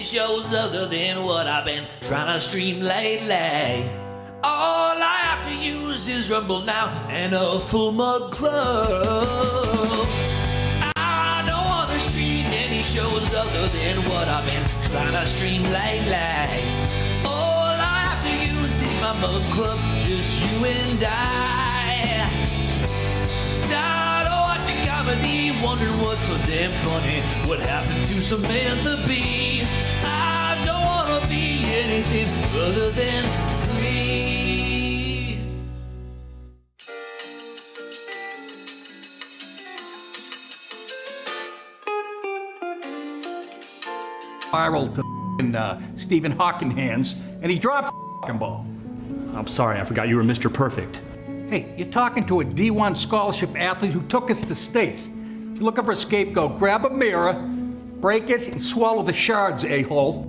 many shows other than what I've been trying to stream lately. All I have to use is Rumble now and a full mug club. I don't want to stream any shows other than what I've been trying to stream lately. All I have to use is my mug club, just you and I. Tired of watching comedy, wondering what's so damn funny. What happened to Samantha Bee? I don't want to be anything other than free. Viral to Stephen Hawking hands, and he dropped the ball. I'm sorry, I forgot you were Mr. Perfect. Hey, you're talking to a D1 scholarship athlete who took us to states. If you're looking for a scapegoat, grab a mirror, break it, and swallow the shards, a-hole.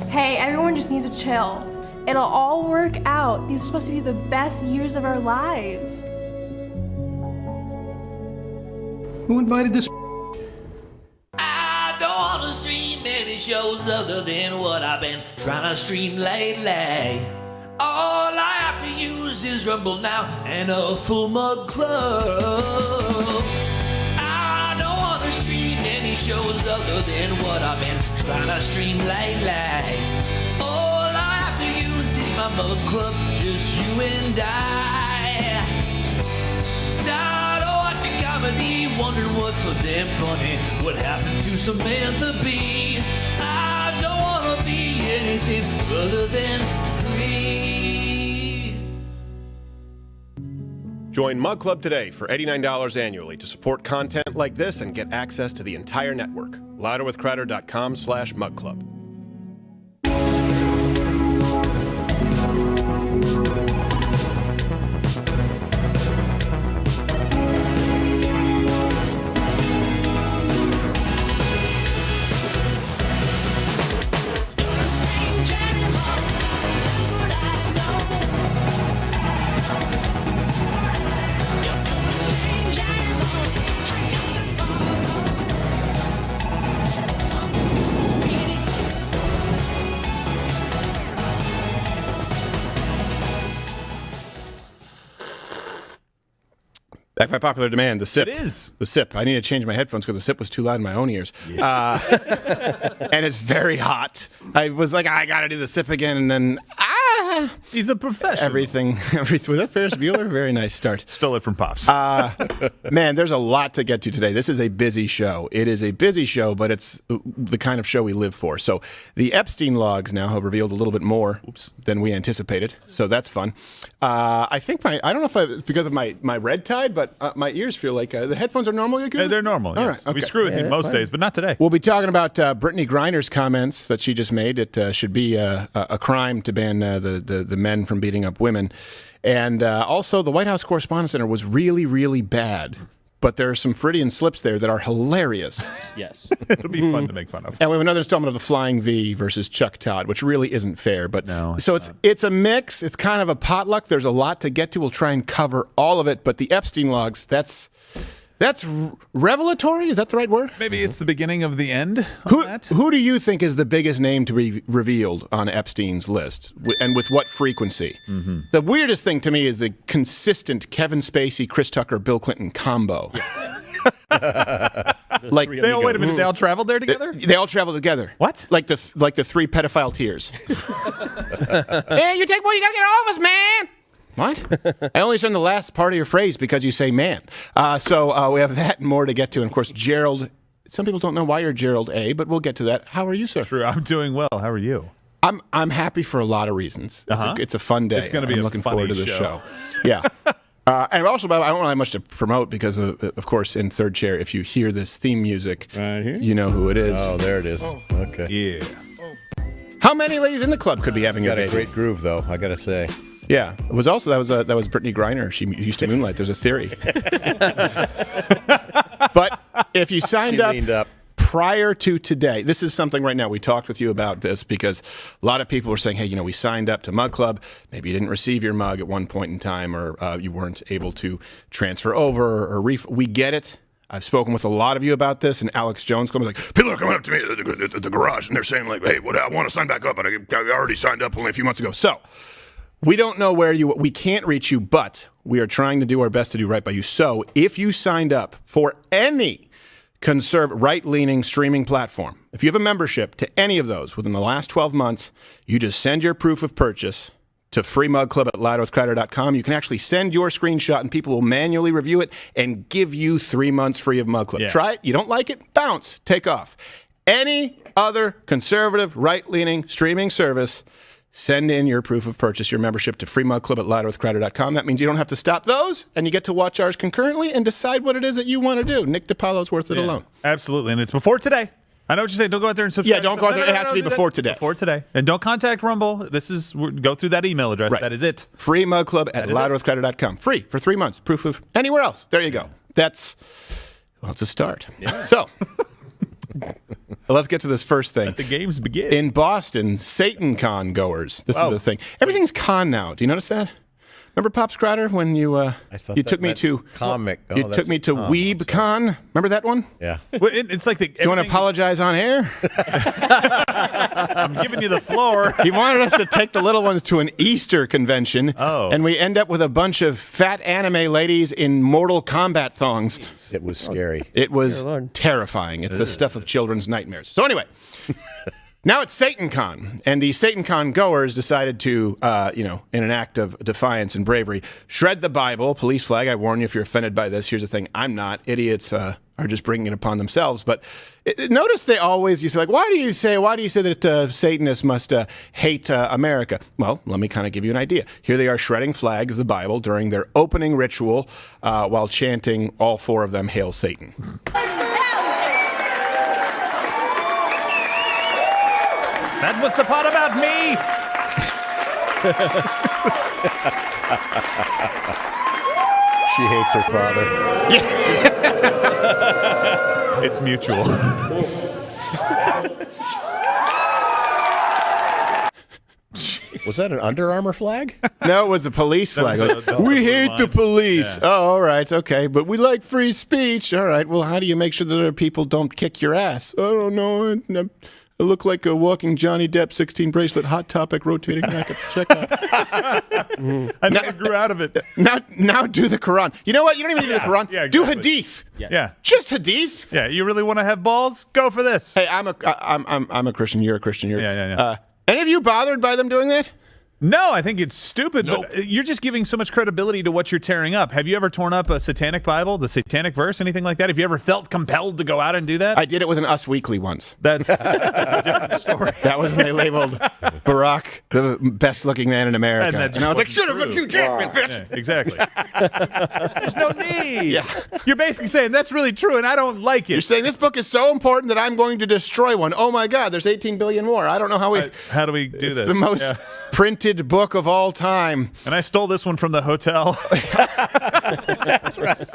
Hey, everyone just needs to chill. It'll all work out. These are supposed to be the best years of our lives. Who invited this? I don't want to stream any shows other than what I've been trying to stream lately. All I have to use is Rumble now and a full mug club. I don't want to stream any shows other than what I've been trying to stream lately. All I have to use is my mug club, just you and I. Tired of watching comedy, wondering what's so damn funny. What happened to Samantha Bee? I don't want to be anything other than free. Join Mug Club today for $89 annually to support content like this and get access to the entire network. louderwithcrowder.com/mugclub. Back by popular demand, the sip. It is. The sip. I need to change my headphones because the sip was too loud in my own ears. Yeah. And it's very hot. I was like, I got to do the sip again, and then, He's a professional. everything. Was that Ferris Bueller? Very nice start. Stole it from Pops. Man, there's a lot to get to today. This is a busy show. It is a busy show, but it's the kind of show we live for. So the Epstein logs now have revealed a little bit more than we anticipated. So that's fun. I think I don't know if it's because of my red tide, but my ears feel like the headphones are normal. They're normal. All Yes. right, okay. We screw with you most days, but not today. We'll be talking about Brittney Griner's comments that she just made. It should be a crime to ban the men from beating up women. And also, the White House Correspondents' Center was really, really bad. But there are some Freudian slips there that are hilarious. Yes. It'll be fun to make fun of. And we have another installment of the Flying V versus Chuck Todd, which really isn't fair. But No, so it's a mix. It's kind of a potluck. There's a lot to get to. We'll try and cover all of it. But the Epstein logs, that's revelatory. Is that the right word? Maybe it's the beginning of the end on that. Who do you think is the biggest name to be revealed on Epstein's list, and with what frequency? Mm-hmm. The weirdest thing to me is the consistent Kevin Spacey, Chris Tucker, Bill Clinton combo. Like Wait a minute. They all traveled there together? They all travel together. What? Like the three pedophile tiers. Hey, you take one, you gotta get all of us, man. What? I only send the last part of your phrase because you say man. So we have that and more to get to. And of course, Gerald. Some people don't know why you're Gerald A., but we'll get to that. How are you, sir? True. I'm doing well. How are you? I'm happy for a lot of reasons. It's a fun day. It's going to be I'm a looking funny forward to this show. show. Yeah. And also, I don't really have much to promote because, of course, in third chair, if you hear this theme music, Right here? you know who it is. Oh, there it is. Okay. Yeah. How many ladies in the club could be having a Got a baby? great groove, though, I got to say. Yeah. It was also that was Brittney Griner. She used to moonlight. There's a theory. But if you signed leaned up prior to today, this is something right now. We talked with you about this because a lot of people were saying, hey, we signed up to Mug Club. Maybe you didn't receive your mug at one point in time, or you weren't able to transfer over or we get it. I've spoken with a lot of you about this, and Alex Jones comes like, people are coming up to me at the garage, and they're saying like, hey, I want to sign back up, and I already signed up only a few months ago. So we don't know we can't reach you, but we are trying to do our best to do right by you. So if you signed up for any right-leaning streaming platform, if you have a membership to any of those within the last 12 months, you just send your proof of purchase to freemugclub@loudwithcrowder.com. You can actually send your screenshot and people will manually review it and give you 3 months free of Mug Club. Yeah. Try it. You don't like it? Bounce. Take off. Any other conservative, right-leaning streaming service, send in your proof of purchase, your membership to freemugclub@loudwithcrowder.com. That means you don't have to stop those, and you get to watch ours concurrently and decide what it is that you want to do. Nick DiPaolo's worth it alone. Absolutely. And it's before today. I know what you're saying. Don't go out there and subscribe. Yeah, don't go out there. It has to be before today. Before today. And don't contact Rumble. Go through that email address. Right. That is it. freemugclub@loudwithcrowder.com. Free for 3 months. Proof of anywhere else. There you go. It's a start. Yeah. So let's get to this first thing. Let the games begin. In Boston, SATANcon goers. This is the thing. Everything's con now. Do you notice that? Remember Pops Crowder when you took me to comic? You took me to WeebCon. Remember that one? Yeah. Well, it's like Do you want to apologize on air? I'm giving you the floor. He wanted us to take the little ones to an Easter convention, and we end up with a bunch of fat anime ladies in Mortal Kombat thongs. It was scary. It was terrifying. It's the stuff of children's nightmares. So anyway, now it's SATANcon, and the SATANcon goers decided to, in an act of defiance and bravery, shred the Bible, police flag. I warn you if you're offended by this. Here's the thing. I'm not. Idiots are just bringing it upon themselves. But notice they always, you say, like, why do you say that Satanists must hate America? Well, let me kind of give you an idea. Here they are shredding flags, the Bible, during their opening ritual while chanting, all 4 of them, Hail Satan. That was the part about me. She hates her father. It's mutual. Was that an Under Armour flag? No, it was a police flag. We hate the police. Yeah. Oh, all right, okay. But we like free speech. All right, well, how do you make sure that other people don't kick your ass? I don't know. I look like a walking Johnny Depp 16 bracelet, Hot Topic, rotating racket. Check out. I never grew out of it. Now do the Quran. You know what? You don't even need to do the Quran. Yeah, Do exactly. Hadith. Yeah. Just Hadith. Yeah. You really want to have balls? Go for this. Hey, I'm a Christian. You're a Christian. Yeah. Any of you bothered by them doing that? No, I think it's stupid, but you're just giving so much credibility to what you're tearing up. Have you ever torn up a satanic Bible, the satanic verse, anything like that? Have you ever felt compelled to go out and do that? I did it with an Us Weekly once. That's a different story. That was when they labeled Barack the best-looking man in America. And And I was like, son of a Hugh Jackman, bitch! Yeah, exactly. There's no need. Yeah. You're basically saying that's really true, and I don't like You're it. saying this book is so important that I'm going to destroy one. Oh my God, there's 18 billion more. I don't know how we... How do we do this? the most printed book of all time. And I stole this one from the hotel. That's right.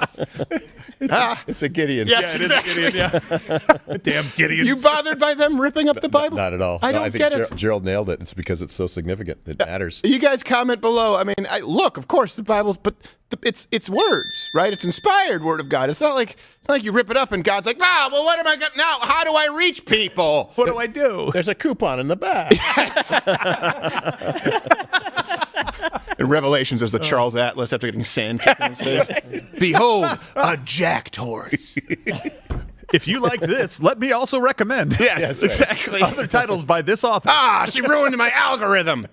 It's a Gideon. Yes, Yeah, it is exactly. Gideon, yeah. Damn Gideons. You bothered by them ripping up the Bible? Not at all. I don't think get it. Gerald nailed it. It's because it's so significant. It matters. You guys comment below. I mean, look, of course, the Bible's, but it's words, right? It's inspired word of God. It's not like you rip it up and God's like, well, what am I going now? How do I reach people? What do I do? There's a coupon in the back. In Revelations, there's the Charles Atlas after getting sand kicked in his face. Behold, a jacked horse. If you like this, let me also recommend. Yes, exactly. Other titles by this author. She ruined my algorithm.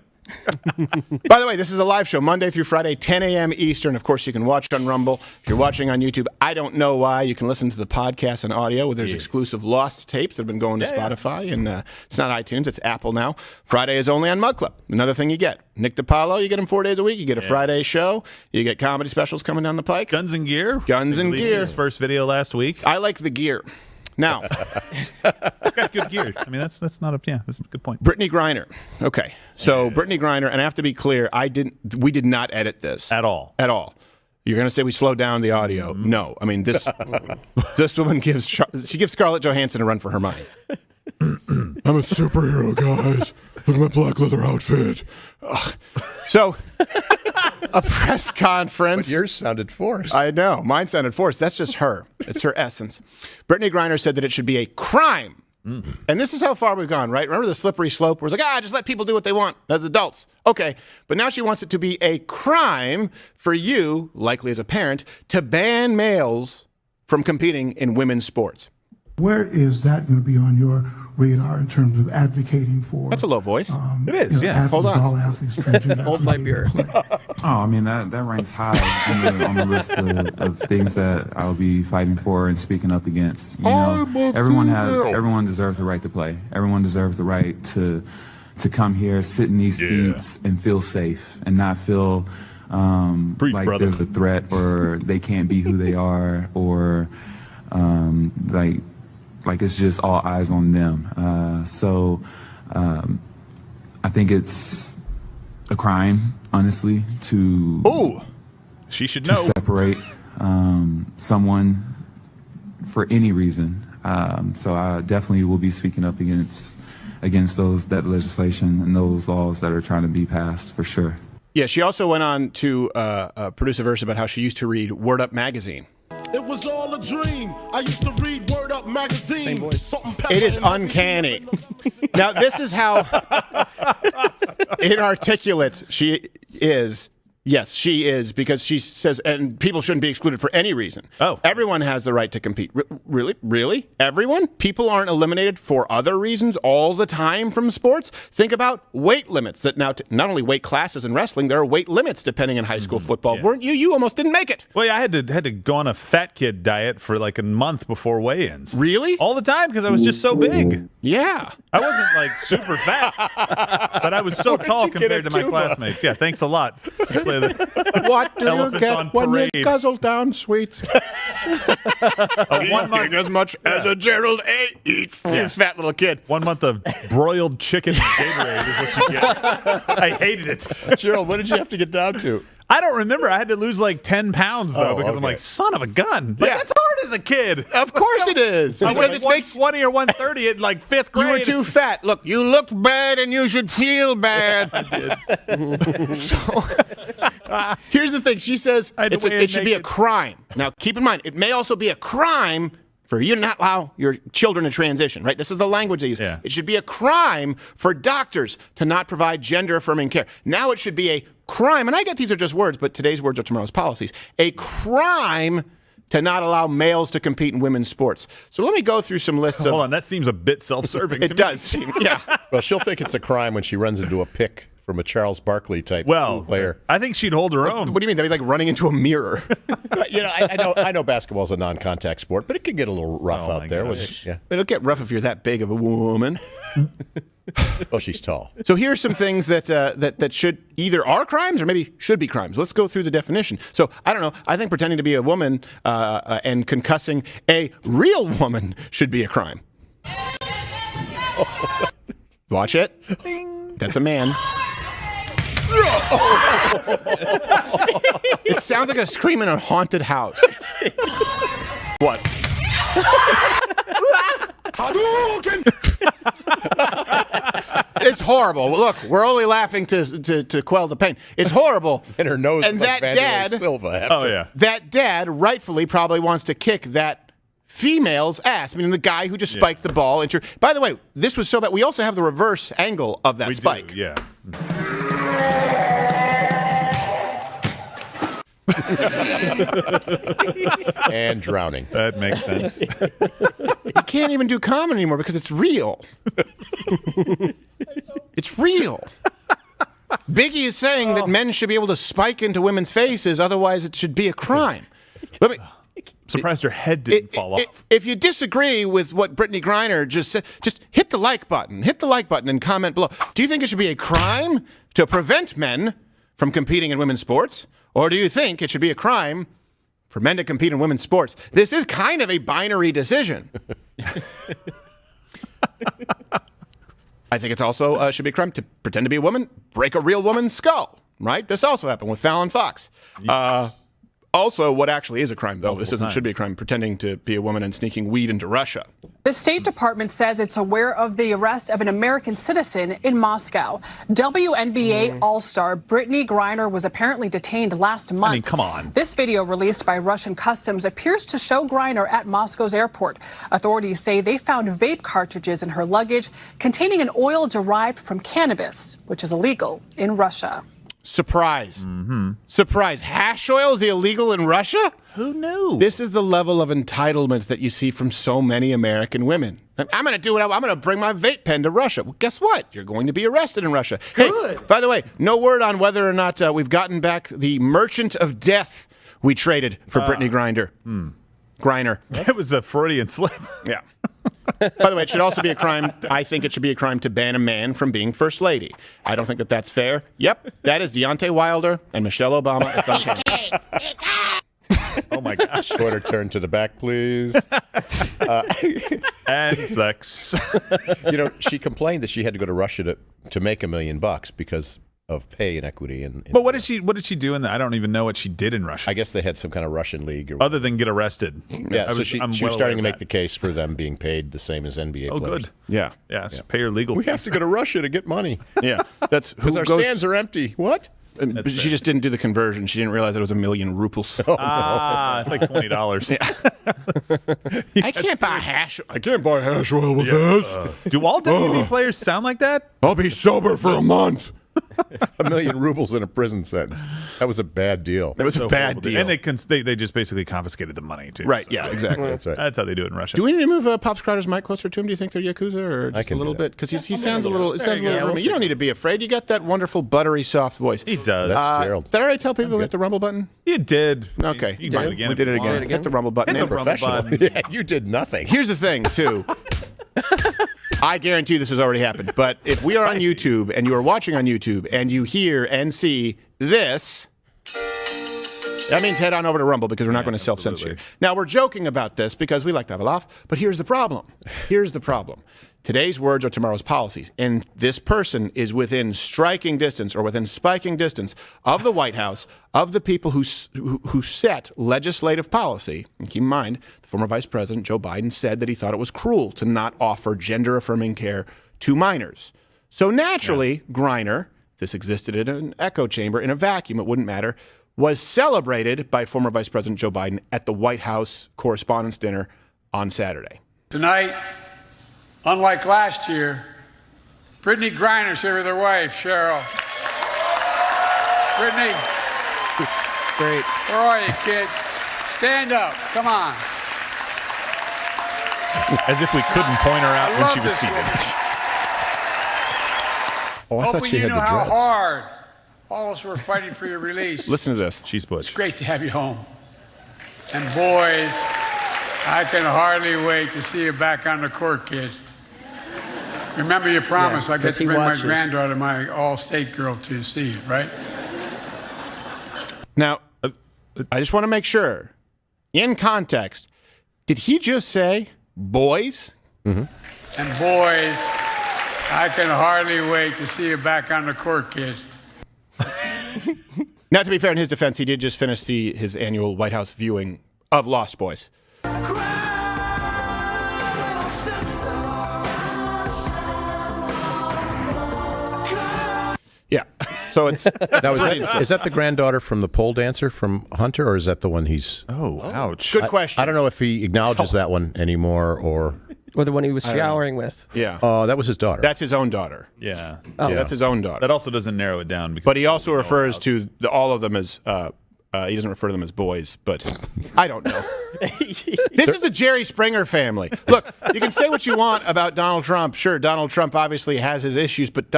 By the way, this is a live show Monday through Friday, 10 a.m. Eastern. Of course, you can watch on Rumble. If you're watching on YouTube, I don't know why. You can listen to the podcast and audio where there's exclusive lost tapes that have been going to Spotify. And it's not iTunes, it's Apple now. Friday is only on Mug Club. Another thing you get. Nick DiPaolo, you get him 4 days a week. You get a Friday show. You get comedy specials coming down the pike. Guns and Gear. Guns and Released Gear. His first video last week. I like the gear. Now, Got good gear. I mean, that's not a that's a good point. Brittney Griner. Okay, so Brittney Griner, and I have to be clear, we did not edit this At all. At all. You're gonna say we slowed down the audio? No, I mean this woman gives Scarlett Johansson a run for her money. I'm a superhero, guys. Look at my black leather outfit. Ugh. So, a press conference. But yours sounded forced. I know. Mine sounded forced. That's just her. It's her essence. Brittney Griner said that it should be a crime. And this is how far we've gone, right? Remember the slippery slope where it's like, just let people do what they want as adults. Okay. But now she wants it to be a crime for you, likely as a parent, to ban males from competing in women's sports. Where is that going to be on your radar in terms of advocating for? That's a low voice. It is, yeah. Hold on. All athletes, transgender Hold my beer. I mean, that ranks high on the list of things that I'll be fighting for and speaking up against. You know, everyone deserves the right to play. Everyone deserves the right to come here, sit in these seats, and feel safe and not feel like there's a threat or they can't be who they are or like it's just all eyes on them. So I think it's a crime, honestly, to she should know separate someone for any reason. So I definitely will be speaking up against that legislation and those laws that are trying to be passed for sure. Yeah, she also went on to produce a verse about how she used to read Word Up magazine. It was all a dream. I used to read Word Up magazine. Same voice. It is uncanny. Now, this is how inarticulate she is. Yes, she is, because she says, and people shouldn't be excluded for any reason. Oh. Everyone has the right to compete. Really? Really? Everyone? People aren't eliminated for other reasons all the time from sports? Think about weight limits that now, not only weight classes in wrestling, there are weight limits depending on high school football. Yeah. Weren't you? You almost didn't make it. Well, yeah, I had to go on a fat kid diet for like a month before weigh-ins. Really? All the time because I was just so big. Yeah. I wasn't like super fat, but I was so tall compared to my classmates. Yeah, thanks a lot. You play the What do you Elephants get on when you parade. guzzle down sweets? one month, as much as a Gerald A. eats. You fat little kid. 1 month of broiled chicken Gatorade is what you get. I hated it. Gerald, what did you have to get down to? I don't remember. I had to lose like 10 pounds, though, because I'm like, son of a gun. Like, that's hard as a kid. Of course it is. I Because was it like makes 120 or 130 at like 5th grade. you were too fat. Look, you look bad and you should feel bad. So here's the thing. She says it should be a crime. Now, keep in mind, it may also be a crime for you to not allow your children to transition, right? This is the language they use. Yeah. It should be a crime for doctors to not provide gender-affirming care. Now it should be a crime, and I get these are just words, but today's words are tomorrow's policies. A crime to not allow males to compete in women's sports. So let me go through some lists of... Hold on, that seems a bit self-serving to It me. does seem, yeah. Well, she'll think it's a crime when she runs into a pick from a Charles Barkley type player. I think she'd hold her own. What do you mean? That'd be like running into a mirror. You know, I know basketball's a non-contact sport, but it could get a little rough out there. Yeah. It'll get rough if you're that big of a woman. Well, she's tall. So here are some things that should either are crimes or maybe should be crimes. Let's go through the definition. So I don't know. I think pretending to be a woman and concussing a real woman should be a crime. Watch it. That's a man. It sounds like a scream in a haunted house. What? It's horrible. Look, we're only laughing to quell the pain. It's horrible. And her nose. And like that Vanderlei dad. Silva Oh, yeah. That dad rightfully probably wants to kick that female's ass. I mean, the guy who just spiked the ball into. By the way, this was so bad. We also have the reverse angle of that spike. Do, yeah. And drowning. That makes sense. You can't even do comedy anymore because it's real. It's real. Biggie is saying that men should be able to spike into women's faces, otherwise it should be a crime. Let me. Surprised her head didn't fall off. If you disagree with what Brittney Griner just said, just hit the like button. Hit the like button and comment below. Do you think it should be a crime to prevent men from competing in women's sports? Or do you think it should be a crime for men to compete in women's sports? This is kind of a binary decision. I think it's also should be a crime to pretend to be a woman, break a real woman's skull, right? This also happened with Fallon Fox. Also, what actually is a crime, though, should be a crime, pretending to be a woman and sneaking weed into Russia. The State Department says it's aware of the arrest of an American citizen in Moscow. WNBA All-Star Brittney Griner was apparently detained last month. I mean, come on. This video released by Russian Customs appears to show Griner at Moscow's airport. Authorities say they found vape cartridges in her luggage containing an oil derived from cannabis, which is illegal in Russia. Surprise. Surprise. Hash oil is illegal in Russia? Who knew? This is the level of entitlement that you see from so many American women. I'm going to do it. I'm going to bring my vape pen to Russia. Well, guess what? You're going to be arrested in Russia. Good. Hey, by the way, no word on whether or not we've gotten back the merchant of death we traded for Brittney Griner. Griner. It was a Freudian slip. Yeah. By the way, it should also be a crime. I think it should be a crime to ban a man from being first lady. I don't think that that's fair. Yep, that is Deontay Wilder and Michelle Obama. It's on camera. Oh my gosh. Shorter turn to the back, please. And flex. She complained that she had to go to Russia to make $1 million because of pay inequity. But what did she do in that? I don't even know what she did in Russia. I guess they had some kind of Russian league. Other than get arrested. Yeah, so she was starting to make the case for them being paid the same as NBA players. Good. Yeah. Yeah, so pay your legal We fees. have to go to Russia to get money. Yeah. That's because our stands are empty. What? But she just didn't do the conversion. She didn't realize it was 1 million rubles. It's like $20. I can't buy hash. I can't buy hash oil with this. Do all WNBA players sound like that? I'll be sober for a month. 1 million rubles in a prison sentence. That was a bad deal. It was a bad deal. And they just basically confiscated the money, too. Right, So. yeah, exactly. That's right. That's how they do it in Russia. Do we need to move Pops Crowder's mic closer to him? Do you think they're Yakuza or just a little bit? Because he sounds a little, you don't need to be afraid. You got that wonderful, buttery, soft voice. He does. That's Gerald. Did I already tell people to hit the rumble button? You did. Okay. You can do it again. We did it again. Hit the rumble button. Hit the rumble button. Yeah, you did nothing. Here's the thing, too. I guarantee you this has already happened. But if we are on YouTube and you are watching on YouTube and you hear and see this, that means head on over to Rumble because we're not going to self-censor. Now, we're joking about this because we like to have a laugh, but here's the problem. Here's the problem. Today's words are tomorrow's policies, and this person is within striking distance or within spiking distance of the White House, of the people who set legislative policy. And keep in mind, the former Vice President, Joe Biden, said that he thought it was cruel to not offer gender-affirming care to minors. So naturally, Griner, this existed in an echo chamber, in a vacuum, it wouldn't matter, was celebrated by former Vice President Joe Biden at the White House Correspondents' Dinner on Saturday. Tonight, unlike last year, Brittney Griner's here with her wife, Cheryl. Brittney. Great. Where are you, kid? Stand up. Come on. As if we couldn't point her out when she was seated. Oh, I thought she had the how dreads. hard all of us were fighting for your release. Listen to this. She's butch. It's great to have you home. And boys, I can hardly wait to see you back on the court, kid. Remember your promise. I get to bring my granddaughter, my all-state girl, to see you, right? Now, I just want to make sure, in context, did he just say boys? Mm-hmm. And boys, I can hardly wait to see you back on the court, kid. Now, to be fair, in his defense, he did just finish his annual White House viewing of Lost Boys. Yeah. So it's now is that the granddaughter from the pole dancer from Hunter, or is that the one he's? Oh, ouch! Good question. I don't know if he acknowledges that one anymore, or the one he was showering with. Yeah. Oh, that was his daughter. That's his own daughter. Yeah. Oh. Yeah. That's his own daughter. That also doesn't narrow it down. But he also refers to all of them as. He doesn't refer to them as boys, but I don't know. This is the Jerry Springer family. Look, you can say what you want about Donald Trump. Sure, Donald Trump obviously has his issues, but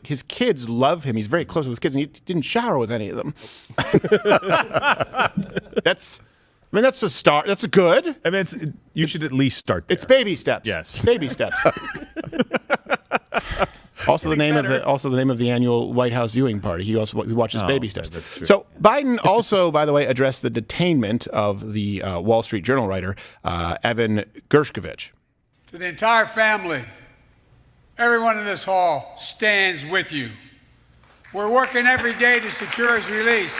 his kids love him. He's very close with his kids, and he didn't shower with any of them. That's a start. That's good. I mean, you should at least start there. It's baby steps. Yes, baby steps. Also the name of the annual White House viewing party. He watches Baby Steps. So Biden also, by the way, addressed the detainment of the Wall Street Journal writer Evan Gershkovich. To the entire family, everyone in this hall stands with you. We're working every day to secure his release.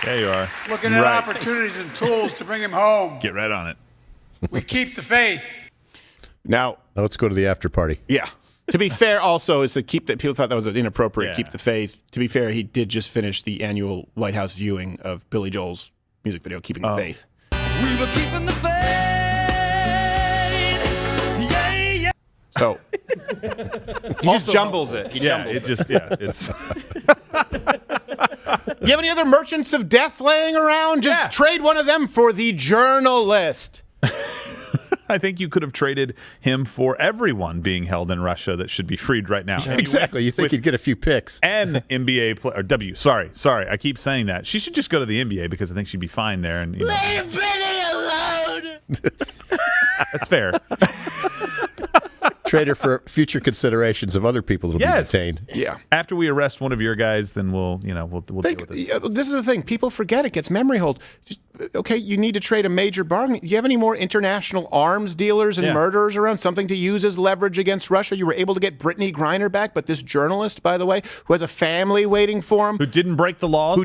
There you are. Looking at opportunities and tools to bring him home. Get right on it. We keep the faith. Now let's go to the after party. Yeah. To be fair, also, is to keep that people thought that was inappropriate. Keep the faith. To be fair, he did just finish the annual White House viewing of Billy Joel's music video, "Keeping the Faith." We were keeping the faith. Yeah, yeah. So he just jumbles it. He jumbles it's. You have any other merchants of death laying around? Just trade one of them for the journalist. I think you could have traded him for everyone being held in Russia that should be freed right now. Exactly. You think you'd get a few picks. And NBA player, W. Sorry. I keep saying that. She should just go to the NBA because I think she'd be fine there. And Leave Brittney alone. That's fair. Trade her for future considerations of other people that'll be detained. Yeah. After we arrest one of your guys, then we'll deal with this. This is the thing. People forget it gets memory hold. Okay, you need to trade a major bargain. Do you have any more international arms dealers and murderers around? Something to use as leverage against Russia? You were able to get Brittney Griner back, but this journalist, by the way, who has a family waiting for him. Who didn't break the law.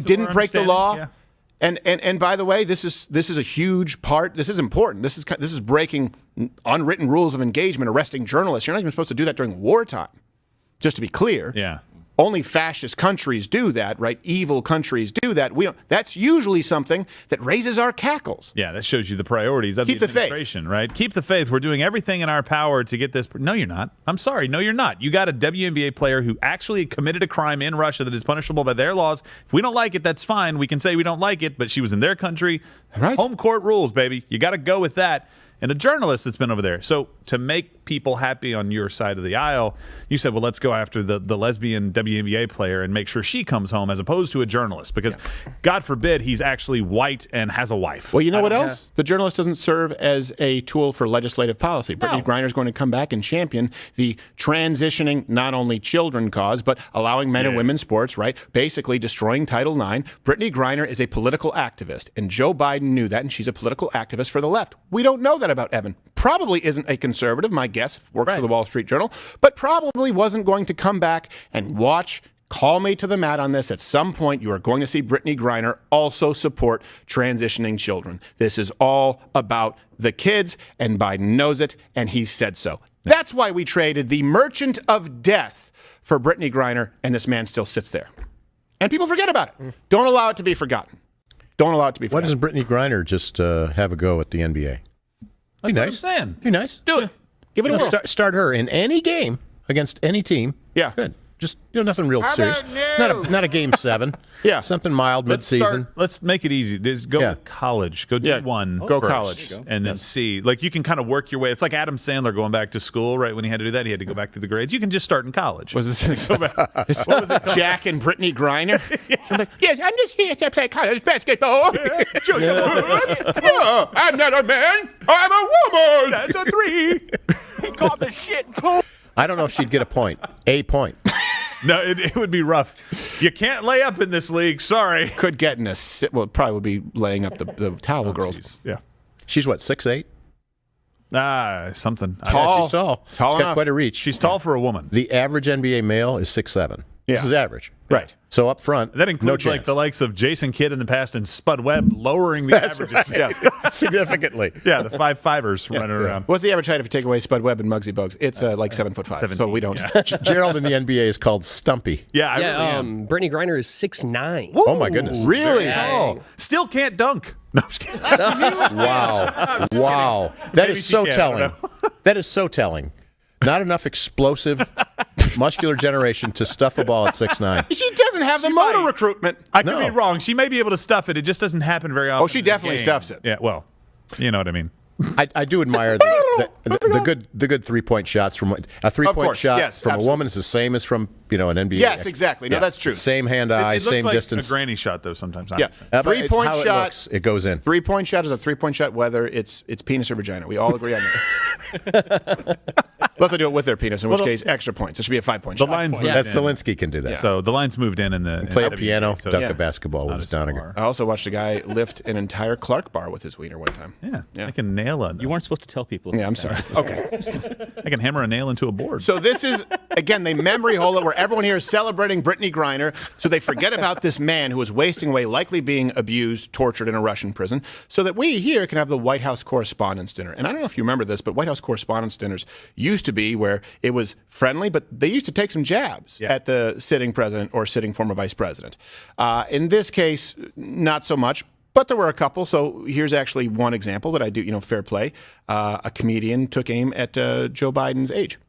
Yeah. And by the way, this is a huge part. This is important. This is breaking unwritten rules of engagement, arresting journalists. You're not even supposed to do that during wartime. Just to be clear. Yeah. Only fascist countries do that, right? Evil countries do that. We don't. That's usually something that raises our cackles. Yeah, that shows you the priorities of the administration, right? Keep the faith. We're doing everything in our power to get this. No, you're not. I'm sorry. No, you're not. You got a WNBA player who actually committed a crime in Russia that is punishable by their laws. If we don't like it, that's fine. We can say we don't like it, but she was in their country. Right. Home court rules, baby. You got to go with that. And a journalist that's been over there. So to make people happy on your side of the aisle, you said, well, let's go after the lesbian WNBA player and make sure she comes home as opposed to a journalist. Because God forbid he's actually white and has a wife. Well, you know what else? The journalist doesn't serve as a tool for legislative policy. Brittney Griner is going to come back and champion the transitioning not only children cause, but allowing men and women's sports, right? Basically destroying Title IX. Brittney Griner is a political activist, and Joe Biden knew that, and she's a political activist for the left. We don't know that about Evan. Probably isn't a conservative, my guess, works for the Wall Street Journal, but probably wasn't going to come back and call me to the mat on this. At some point, you are going to see Brittney Griner also support transitioning children. This is all about the kids, and Biden knows it, and he said so. That's why we traded the merchant of death for Brittney Griner, and this man still sits there. And people forget about it. Don't allow it to be forgotten. Don't allow it to be forgotten. Why doesn't Brittney Griner just have a go at the NBA? That's what I'm saying. Be nice. Do it. Give it a whirl. Start her in any game against any team. Yeah. Good. Just nothing real serious. Not a game 7. Yeah. Something mild mid-season. Let's make it easy. Just go with college. Go D1. Go first, college. And then see. Like you can kind of work your way. It's like Adam Sandler going back to school, right? When he had to do that, he had to go back through the grades. You can just start in college. Was this what was it called? Jack and Brittney Griner? Yes, I'm just here to play college basketball. No, I'm not a man. I'm a woman. That's a 3. He called the shit poop. I don't know if she'd get a point. A point. No, it would be rough. You can't lay up in this league. Sorry. Could get in a well, probably would be laying up the towel girls. Geez. Yeah. She's what, 6'8"? Something. Tall. Yeah, she's tall. She's got quite a reach. She's tall for a woman. The average NBA male is 6'7". Yeah. This is average. Right. So up front, that includes no like the likes of Jason Kidd in the past and Spud Webb lowering the averages. Right. Yes. Significantly. Yeah, the 5'5"ers running around. What's the average height if you take away Spud Webb and Muggsy Bogues? It's like 7'5". 17, so we don't. Yeah. Gerald in the NBA is called Stumpy. Yeah, I really am. Brittney Griner is 6'9". Oh my goodness. Really? Oh. Still can't dunk. No, I'm just kidding. Wow. That is so telling. That is so telling. Not enough explosive muscular generation to stuff a ball at 6'9". She doesn't have the motor recruitment. I could be wrong. She may be able to stuff it. It just doesn't happen very often. Oh, she definitely stuffs it. Yeah, well, you know what I mean. I do admire the good 3-point shots from a 3-point shot from a woman is the same as from an NBA. Yes, exactly. No, that's true. Same hand-eye, same like distance. A granny shot though sometimes. Yeah, 3-point shot. It goes in. 3-point shot is a 3-point shot, whether it's penis or vagina. We all agree on that. Unless they do it with their penis, in which case, extra points. It should be a 5-point shot. The line's moved That in. Zelensky can do that. So the line's moved in the Play a WNBA, piano, so duck a basketball with his Doniger. I also watched a guy lift an entire Clark bar with his wiener one time. Yeah. I can nail it. You weren't supposed to tell people. Yeah, I'm sorry. Okay. I can hammer a nail into a board. So this is, again, they memory hole it where everyone here is celebrating Brittney Griner, so they forget about this man who was wasting away, likely being abused, tortured in a Russian prison, so that we here can have the White House Correspondents' Dinner. And I don't know if you remember this, but White House Correspondents' Dinners used to be where it was friendly, but they used to take some jabs at the sitting president or sitting former vice president. In this case, not so much. But there were a couple, so here's actually one example that I do, fair play. A comedian took aim at Joe Biden's age.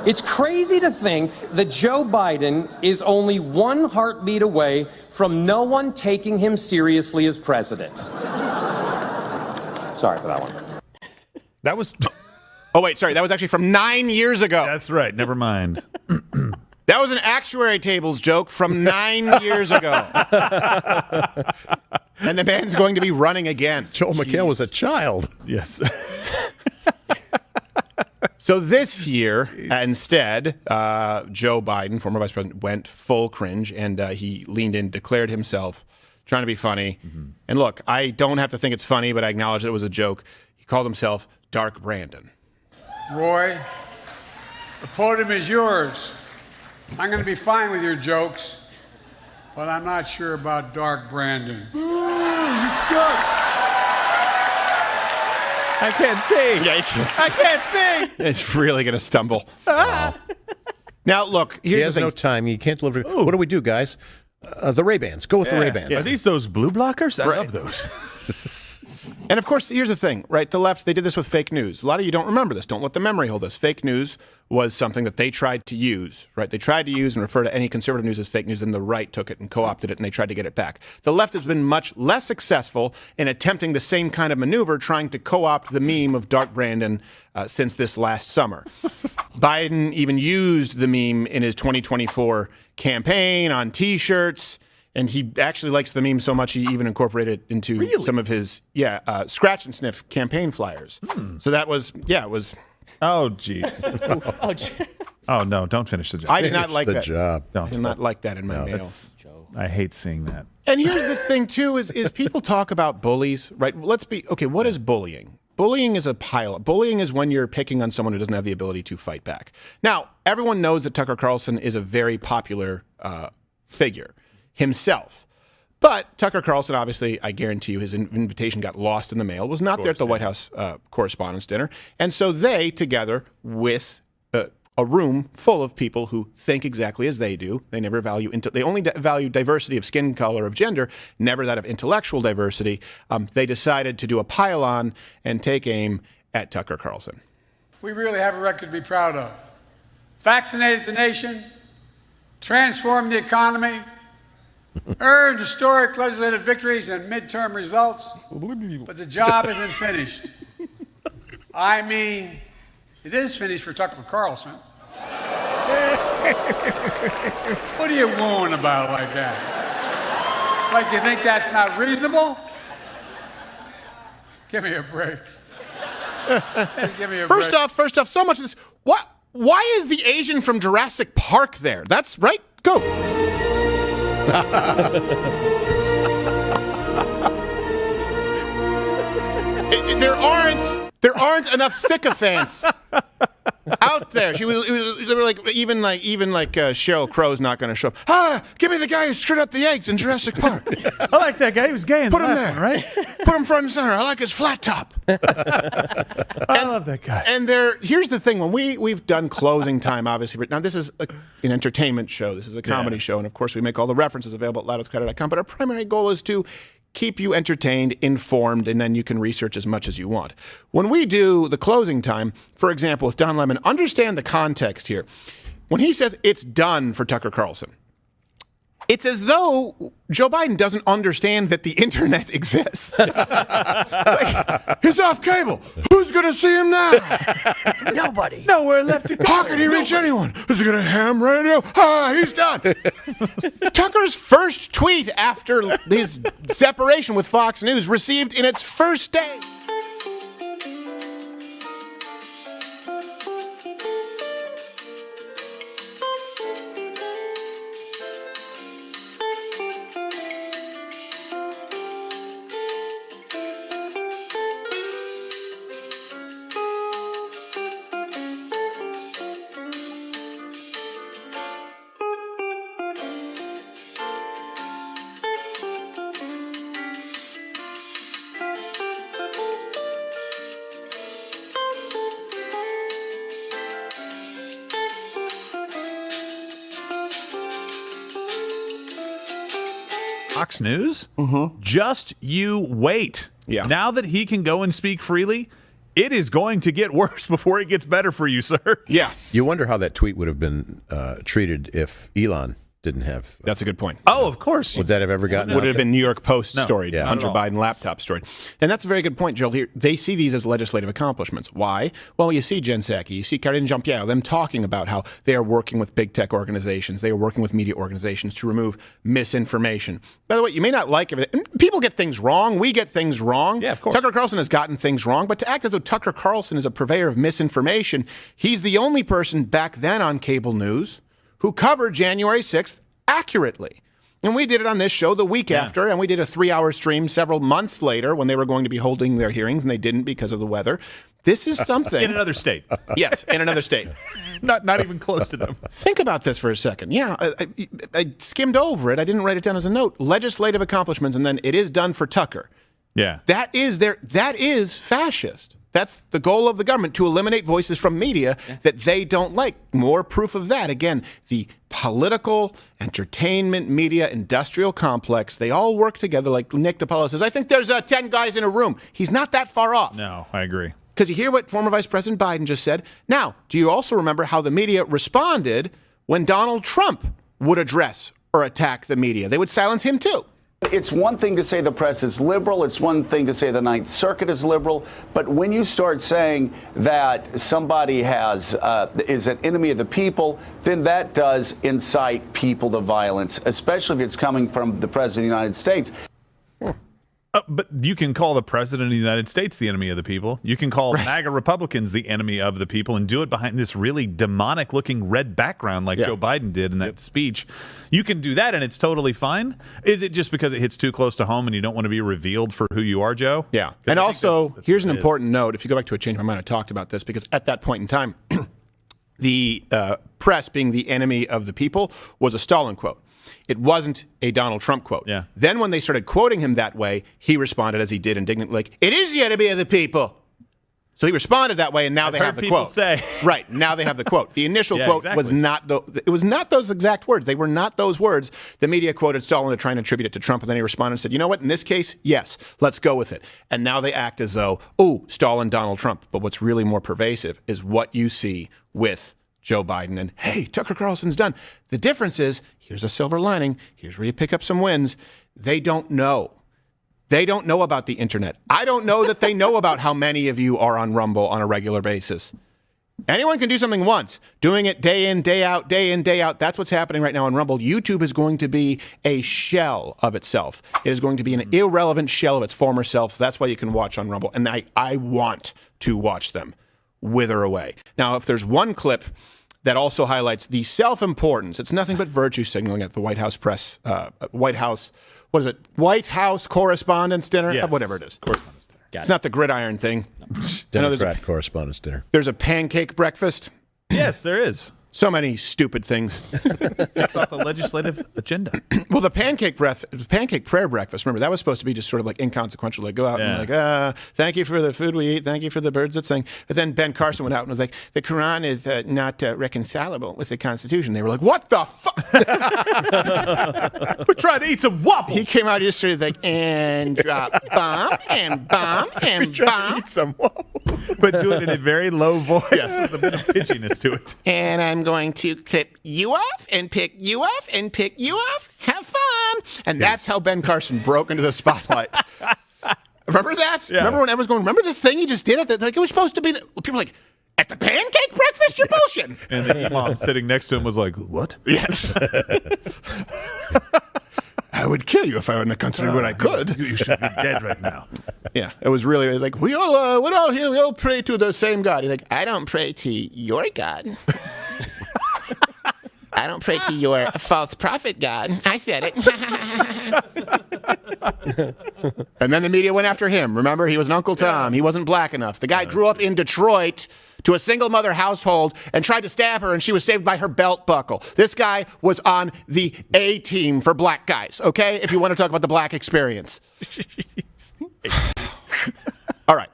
It's crazy to think that Joe Biden is only one heartbeat away from no one taking him seriously as president. Sorry for that one. That was... Oh, wait, sorry. That was actually from 9 years ago. That's right. Never mind. That was an actuary tables joke from 9 years ago. And the man's going to be running again. Joel McHale was a child. Yes. So this year, instead, Joe Biden, former vice president, went full cringe, and he leaned in, declared himself, trying to be funny. And look, I don't have to think it's funny, but I acknowledge it was a joke. He called himself Dark Brandon. Roy, the podium is yours. I'm going to be fine with your jokes, but I'm not sure about Dark Brandon. You suck. I can't see. Yeah, he can't see. I can't see. It's really going to stumble. Wow. Now, look, here's he has the thing. no time. He can't deliver. What do we do, guys? The Ray-Bans. Go with the Ray-Bans. Are these those blue blockers? I love those. And of course, here's the thing, right? The left, they did this with fake news. A lot of you don't remember this. Don't let the memory hold this. Fake news was something that they tried to use, right? They tried to use and refer to any conservative news as fake news, and the right took it and co-opted it, and they tried to get it back. The left has been much less successful in attempting the same kind of maneuver, trying to co-opt the meme of Dark Brandon since this last summer. Biden even used the meme in his 2024 campaign on T-shirts. And he actually likes the meme so much he even incorporated it into some of his scratch and sniff campaign flyers. So that was it was. Oh geez. Oh no! Don't finish the job. I did not like that. Job. I did not like that in my mail. I hate seeing that. And here's the thing too: is people talk about bullies, right? Let's be okay. What is bullying? Bullying is a pile. Bullying is when you're picking on someone who doesn't have the ability to fight back. Now, everyone knows that Tucker Carlson is a very popular figure himself. But Tucker Carlson, obviously, I guarantee you his invitation got lost in the mail, was not there at the White House Correspondents' Dinner. And so they, together with a room full of people who think exactly as they do, they never value, they only value diversity of skin color, of gender, never that of intellectual diversity, they decided to do a pile-on and take aim at Tucker Carlson. We really have a record to be proud of. Vaccinated the nation, transformed the economy, earned historic legislative victories and midterm results, but the job isn't finished. I mean, it is finished for Tucker Carlson. What are you wooing about like that? Like you think that's not reasonable? Give me a break. Give me a First break. off, so much of this. Why is the Asian from Jurassic Park there? That's right. Go. There aren't enough sycophants out there. They were like Sheryl Crow's not going to show up. Give me the guy who screwed up the eggs in Jurassic Park. I like that guy. He was gay in Put the him last there, one, right? Put him front and center. I like his flat top. I love that guy. And here's the thing: when we've done closing time, obviously. Now this is an entertainment show. This is a comedy show, and of course we make all the references available at loudwithcrowder.com. But our primary goal is to keep you entertained, informed, and then you can research as much as you want. When we do the closing time, for example, with Don Lemon, understand the context here. When he says it's done for Tucker Carlson, it's as though Joe Biden doesn't understand that the internet exists. He's off cable. Who's going to see him now? Nobody. Nowhere left to go. How can he reach anyone? Is he going to ham radio? He's done. Tucker's first tweet after his separation with Fox News received in its first day Fox News? Just you wait. Yeah. Now that he can go and speak freely, it is going to get worse before it gets better for you, sir. Yes. You wonder how that tweet would have been treated if Elon didn't have. That's a good point. Oh, of course. Would that have ever gotten? Would it have been New York Post story, Yeah. Hunter Not at all. Biden laptop story. And that's a very good point, Joel. Here, they see these as legislative accomplishments. Why? Well, you see Jen Psaki, you see Karine Jean-Pierre, them talking about how they are working with big tech organizations, they are working with media organizations to remove misinformation. By the way, you may not like everything. People get things wrong. We get things wrong. Yeah, of course. Tucker Carlson has gotten things wrong, but to act as though Tucker Carlson is a purveyor of misinformation, he's the only person back then on cable news who covered January 6th accurately. And we did it on this show the week after, and we did a 3-hour stream several months later when they were going to be holding their hearings, and they didn't because of the weather. This is something. In another state. Yes, in another state. Not even close to them. Think about this for a second. Yeah, I skimmed over it. I didn't write it down as a note. Legislative accomplishments, and then it is done for Tucker. Yeah. That is fascist. That's the goal of the government, to eliminate voices from media that they don't like. More proof of that. Again, the political, entertainment, media, industrial complex, they all work together. Like Nick DiPaolo says, I think there's 10 guys in a room. He's not that far off. No, I agree. Because you hear what former Vice President Biden just said. Now, do you also remember how the media responded when Donald Trump would address or attack the media? They would silence him too. It's one thing to say the press is liberal. It's one thing to say the Ninth Circuit is liberal. But when you start saying that somebody is an enemy of the people, then that does incite people to violence, especially if it's coming from the President of the United States. But you can call the President of the United States the enemy of the people. You can call MAGA Republicans the enemy of the people and do it behind this really demonic-looking red background like Joe Biden did in that speech. You can do that, and it's totally fine. Is it just because it hits too close to home and you don't want to be revealed for who you are, Joe? Yeah. And also, here's an important note. If you go back to a change my mind, I talked about this, because at that point in time, the press being the enemy of the people was a Stalin quote. It wasn't a Donald Trump quote. Yeah. Then when they started quoting him that way, he responded as he did indignantly, like, it is the enemy of the people. So he responded that way, and now they have the people quote. Say. Right, now they have the quote. The initial quote was exactly. not those exact words. They were not those words. The media quoted Stalin to try and attribute it to Trump, and then he responded and said, you know what, in this case, yes, let's go with it. And now they act as though, oh, Stalin, Donald Trump. But what's really more pervasive is what you see with Joe Biden and, hey, Tucker Carlson's done. The difference is, here's a silver lining. Here's where you pick up some wins. They don't know. They don't know about the internet. I don't know that they know about how many of you are on Rumble on a regular basis. Anyone can do something once. Doing it day in, day out, day in, day out. That's what's happening right now on Rumble. YouTube is going to be a shell of itself. It is going to be an irrelevant shell of its former self. That's why you can watch on Rumble. And I want to watch them wither away. Now, if there's one clip that also highlights the self-importance, it's nothing but virtue signaling at the White House press, White House Correspondents' Dinner? Yes. Whatever it is. Correspondents' Dinner. It's not the gridiron thing. Democrat Correspondents' Dinner. There's a pancake breakfast. Yes, there is. So many stupid things. It's off the legislative agenda. Well, the pancake prayer breakfast, remember, that was supposed to be just sort of like inconsequential. Like, go out and like, thank you for the food we eat. Thank you for the birds that sing. But then Ben Carson went out and was like, the Quran is not reconcilable with the Constitution. They were like, what the fuck? We're trying to eat some waffles. He came out yesterday like, and drop bomb and bomb and bomb. Eat some waffles. But do it in a very low voice with a bit of pitchiness to it. And I'm going to clip you off and pick you off and pick you off. Have fun. And that's how Ben Carson broke into the spotlight. Remember that? Yeah. Remember when everyone's going, remember this thing he just did? Like, it was supposed to be, people were like, at the pancake breakfast? You're bullshitting. And the imam sitting next to him was like, what? Yes. I would kill you if I were in a country where I could. You should be dead right now. Yeah, it was really like, we're all here, we all pray to the same God. He's like, I don't pray to your God. I don't pray to your false prophet God. I said it. And then the media went after him. Remember, he was an Uncle Tom. He wasn't black enough. The guy grew up in Detroit to a single mother household and tried to stab her, and she was saved by her belt buckle. This guy was on the A team for black guys, okay? If you want to talk about the black experience. All right.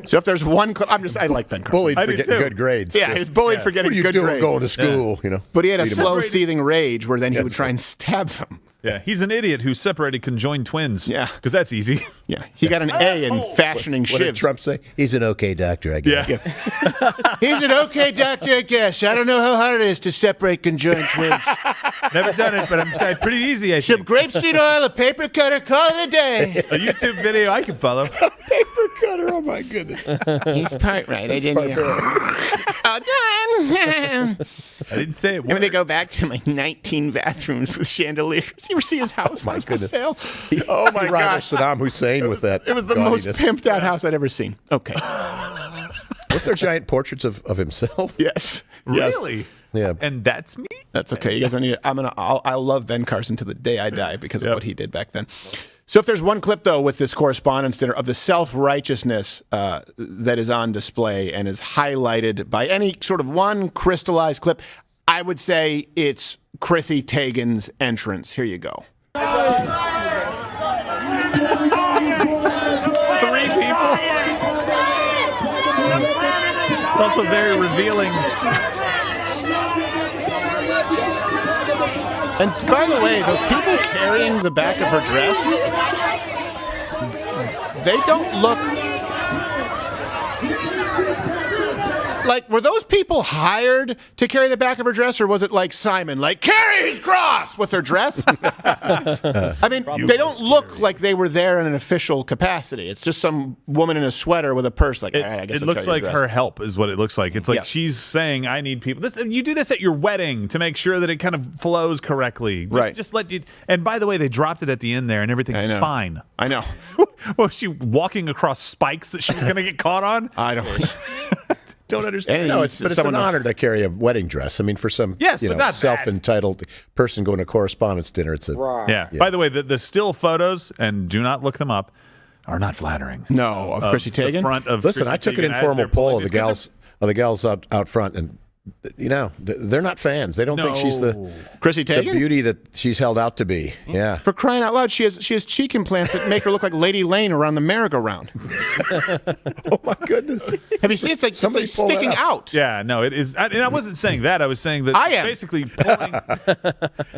So if there's one clip, I like Ben Carson. Bullied for getting good grades. Yeah, he's bullied for getting good grades. What are you doing going to school? You know, but he had a slow, seething rage where then he would try and stab them. Yeah, he's an idiot who separated conjoined twins. Yeah. Because that's easy. Yeah, he got an A in fashioning What did shivs. Trump say? He's an okay doctor, I guess. Yeah. He's an okay doctor, I guess. I don't know how hard it is to separate conjoined twins. Never done it, but I'm saying pretty easy, I Some think. grapeseed oil, a paper cutter, call it a day. A YouTube video I can follow. Paper cutter, oh my goodness. He's part right. I didn't hear. All done. I didn't say it. I'm going to go back to my 19 bathrooms with chandeliers. You ever see his house? My goodness. For sale? Oh, my He rivaled gosh. Saddam Hussein with that. It was the most gaudiness. pimped out house I'd ever seen. Okay. Weren't there giant portraits of himself? Yes. Really? Yeah. And that's me? That's okay. You guys don't need it. I'll love Ben Carson to the day I die because of what he did back then. So if there's one clip, though, with this Correspondents' Dinner of the self-righteousness that is on display and is highlighted by any sort of one crystallized clip, I would say it's Chrissy Teigen's entrance. Here you go. 3 people? It's also very revealing. And by the way, those people carrying the back of her dress, they don't look like, were those people hired to carry the back of her dress, or was it like Simon, like, carry his cross with her dress? I mean, they don't look like they were there in an official capacity. It's just some woman in a sweater with a purse, like, all right, I guess It I'll looks carry like your dress. her help is what it looks like. It's like she's saying, I need people. You do this at your wedding to make sure that it kind of flows correctly. Just let you. And by the way, they dropped it at the end there, and everything was fine. I know. Was she walking across spikes that she was going to get caught on? I don't. Don't understand. No, it's an honor to carry a wedding dress. I mean, for some Yes, but not that. self-entitled person going to Correspondents' Dinner, it's a Yeah. By the way, the still photos, and do not look them up, are not flattering. No, of Chrissy the Teigen? front of Listen, Chrissy I took an Teigen as informal they're poll pulling of the gals out front, and they're not fans. They don't think she's the Chrissy the Teigen? beauty that she's held out to be. Yeah. For crying out loud, she has cheek implants that make her look like Lady Lane around the merry-go-round. Oh my goodness! Have you seen? It's like Somebody it's pull that sticking up. out. Yeah, no, it is. And I wasn't saying that. I was saying that I am. basically pulling.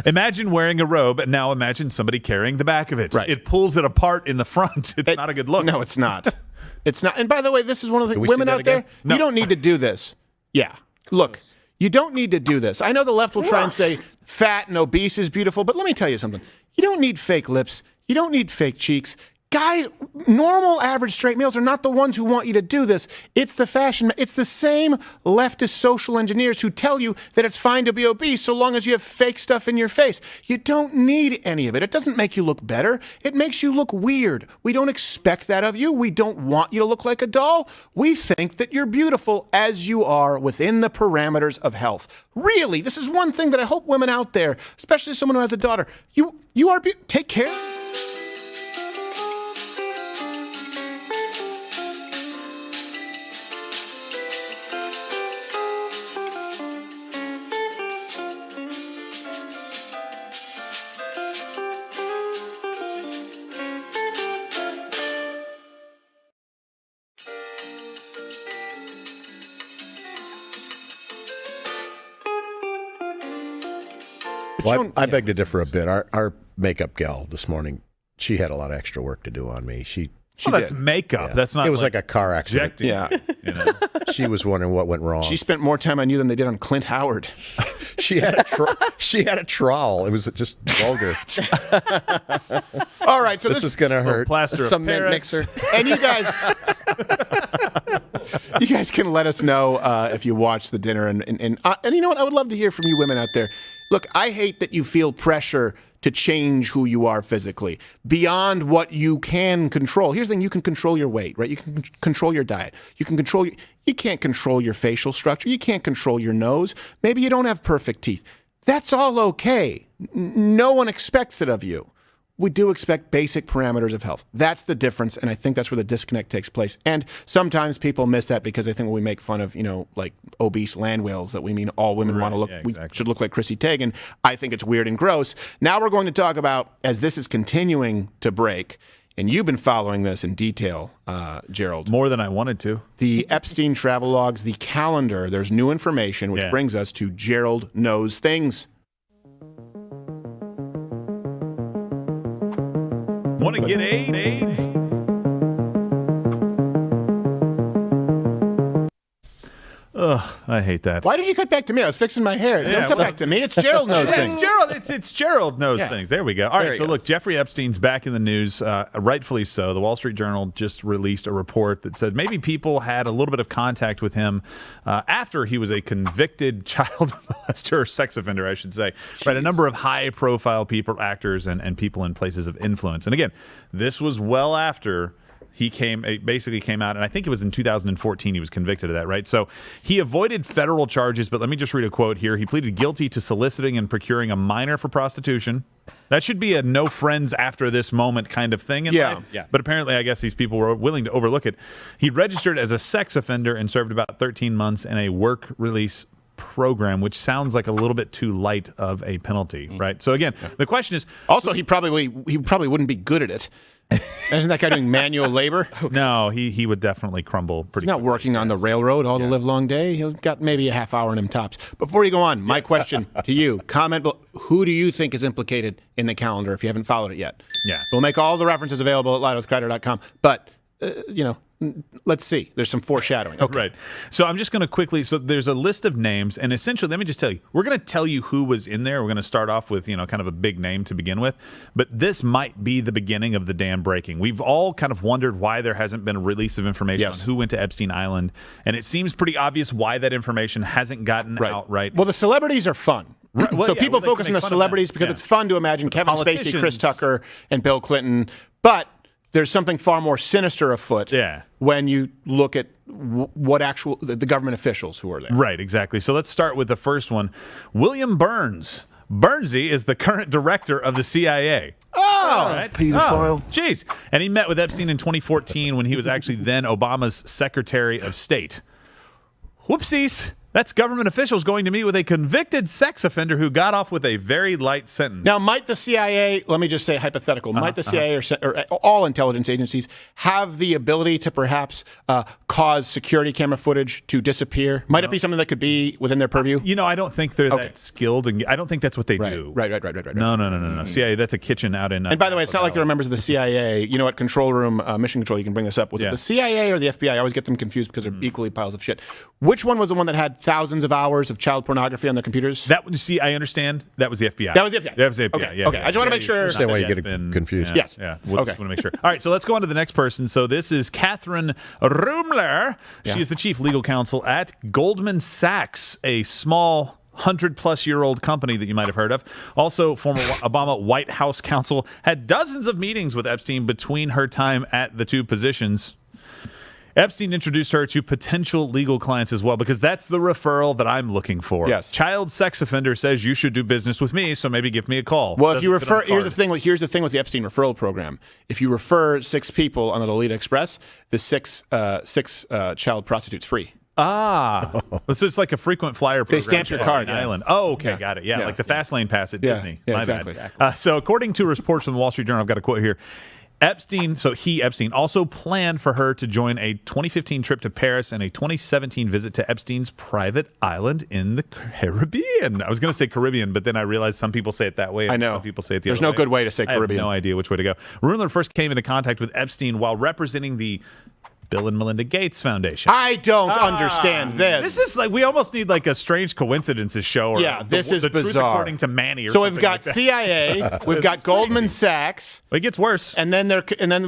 Imagine wearing a robe, and now imagine somebody carrying the back of it. Right. It pulls it apart in the front. It's not a good look. No, it's not. It's not. And by the way, this is one of the Can we see women that out there. again? No. You don't need to do this. Yeah. Look, you don't need to do this. I know the left will try and say fat and obese is beautiful, but let me tell you something. You don't need fake lips. You don't need fake cheeks. Guys, normal, average, straight males are not the ones who want you to do this. It's the fashion. It's the same leftist social engineers who tell you that it's fine to be obese so long as you have fake stuff in your face. You don't need any of it. It doesn't make you look better. It makes you look weird. We don't expect that of you. We don't want you to look like a doll. We think that you're beautiful as you are within the parameters of health. Really, this is one thing that I hope women out there, especially someone who has a daughter, you are take care. Well, I beg to differ a bit. Our makeup gal this morning, she had a lot of extra work to do on me. That's makeup. Yeah. That's not. It was like a car accident. Yeah. You know? She was wondering what went wrong. She spent more time on you than they did on Clint Howard. She had a trowel. It was just vulgar. All right, so this is going to hurt. Plaster of Some mint Paris. mixer. And you guys can let us know if you watch the dinner. And you know what? I would love to hear from you women out there. Look, I hate that you feel pressure to change who you are physically beyond what you can control. Here's the thing. You can control your weight, right? You can control your diet. You can't control your facial structure. You can't control your nose. Maybe you don't have perfect teeth. That's all okay. No one expects it of you. We do expect basic parameters of health. That's the difference, and I think that's where the disconnect takes place. And sometimes people miss that because they think when we make fun of, like obese land whales, that we mean all women want to look, we should look like Chrissy Teigen. I think it's weird and gross. Now we're going to talk about, as this is continuing to break, and you've been following this in detail, Gerald. More than I wanted to. The Epstein travel logs, the calendar, there's new information, which brings us to Gerald Knows Things. Want to get AIDS? Ugh, I hate that. Why did you cut back to me? I was fixing my hair. Don't come back to me. It's Gerald knows things. It's Gerald knows things. There we go. All right, so look, Jeffrey Epstein's back in the news, rightfully so. The Wall Street Journal just released a report that said maybe people had a little bit of contact with him after he was a convicted child molester or sex offender, I should say. Right, a number of high-profile people, actors, and people in places of influence. And again, this was well after he basically came out, and I think it was in 2014 he was convicted of that, right? So he avoided federal charges, but let me just read a quote here. He pleaded guilty to soliciting and procuring a minor for prostitution. That should be a no friends after this moment kind of thing in life. Yeah. But apparently, I guess these people were willing to overlook it. He registered as a sex offender and served about 13 months in a work release program, which sounds like a little bit too light of a penalty, right? So again, the question is... Also, he probably wouldn't be good at it. Imagine that guy doing manual labor. No, he would definitely crumble pretty He's not quickly. working on the railroad all the live long day. He's got maybe a half hour in him tops. Before you go on, my question to you, who do you think is implicated in the calendar if you haven't followed it yet? Yeah. We'll make all the references available at LiveWithCrowder.com. But, let's see. There's some foreshadowing. Okay. Right. So I'm just going to quickly, so there's a list of names, and essentially, let me just tell you, we're going to tell you who was in there. We're going to start off with, kind of a big name to begin with, but this might be the beginning of the dam breaking. We've all kind of wondered why there hasn't been a release of information on who went to Epstein Island, and it seems pretty obvious why that information hasn't gotten out right. Well, the celebrities are fun. Right. Well, so people focus on the celebrities because it's fun to imagine Kevin Spacey, Chris Tucker, and Bill Clinton, but there's something far more sinister afoot when you look at the government officials who are there. Right, exactly. So let's start with the first one. William Burns. Burnsy is the current director of the CIA. Oh, right. pedophile. Jeez. And he met with Epstein in 2014 when he was actually then Obama's Secretary of State. Whoopsies. That's government officials going to meet with a convicted sex offender who got off with a very light sentence. Now, might the CIA, let me just say hypothetical, might the CIA or all intelligence agencies have the ability to perhaps cause security camera footage to disappear? Might it be something that could be within their purview? I don't think they're that skilled, and I don't think that's what they do. Right. No. CIA, that's a kitchen out in... and by the way, it's not like there are members of the CIA. At control room, mission control, you can bring this up. Was it the CIA or the FBI? I always get them confused because they're equally piles of shit. Which one was the one that had thousands of hours of child pornography on their computers? I understand. That was the FBI. That was the FBI. Okay. Okay. I just want to make sure. I understand why you get confused. Yes. Yeah. We'll just want to make sure. All right. So let's go on to the next person. So this is Catherine Rumler. She is the chief legal counsel at Goldman Sachs, a small 100-plus-year-old company that you might have heard of. Also, former Obama White House counsel, had dozens of meetings with Epstein between her time at the two positions. Epstein introduced her to potential legal clients as well, because that's the referral that I'm looking for. Yes. Child sex offender says you should do business with me, so maybe give me a call. Well, if you refer, here's the thing with the Epstein referral program. If you refer 6 people on the Lolita Express, the six child prostitutes free. This is like a frequent flyer program. They stamp your card. Island. Oh, okay, got it. Yeah, like the fast lane pass at Disney. Yeah, My exactly. bad. So according to reports from the Wall Street Journal, I've got a quote here. Epstein also planned for her to join a 2015 trip to Paris and a 2017 visit to Epstein's private island in the Caribbean. I was going to say Caribbean, but then I realized some people say it that way. I know. Some people say it the There's other no way. good way to say Caribbean. I have no idea which way to go. Rumler first came into contact with Epstein while representing the Bill and Melinda Gates Foundation. I don't understand this. This is like, we almost need like a strange coincidences show. Or this is the bizarre. Truth according to Manny. Or so something we've got like that. CIA, we've got Goldman Sachs. It gets worse. And then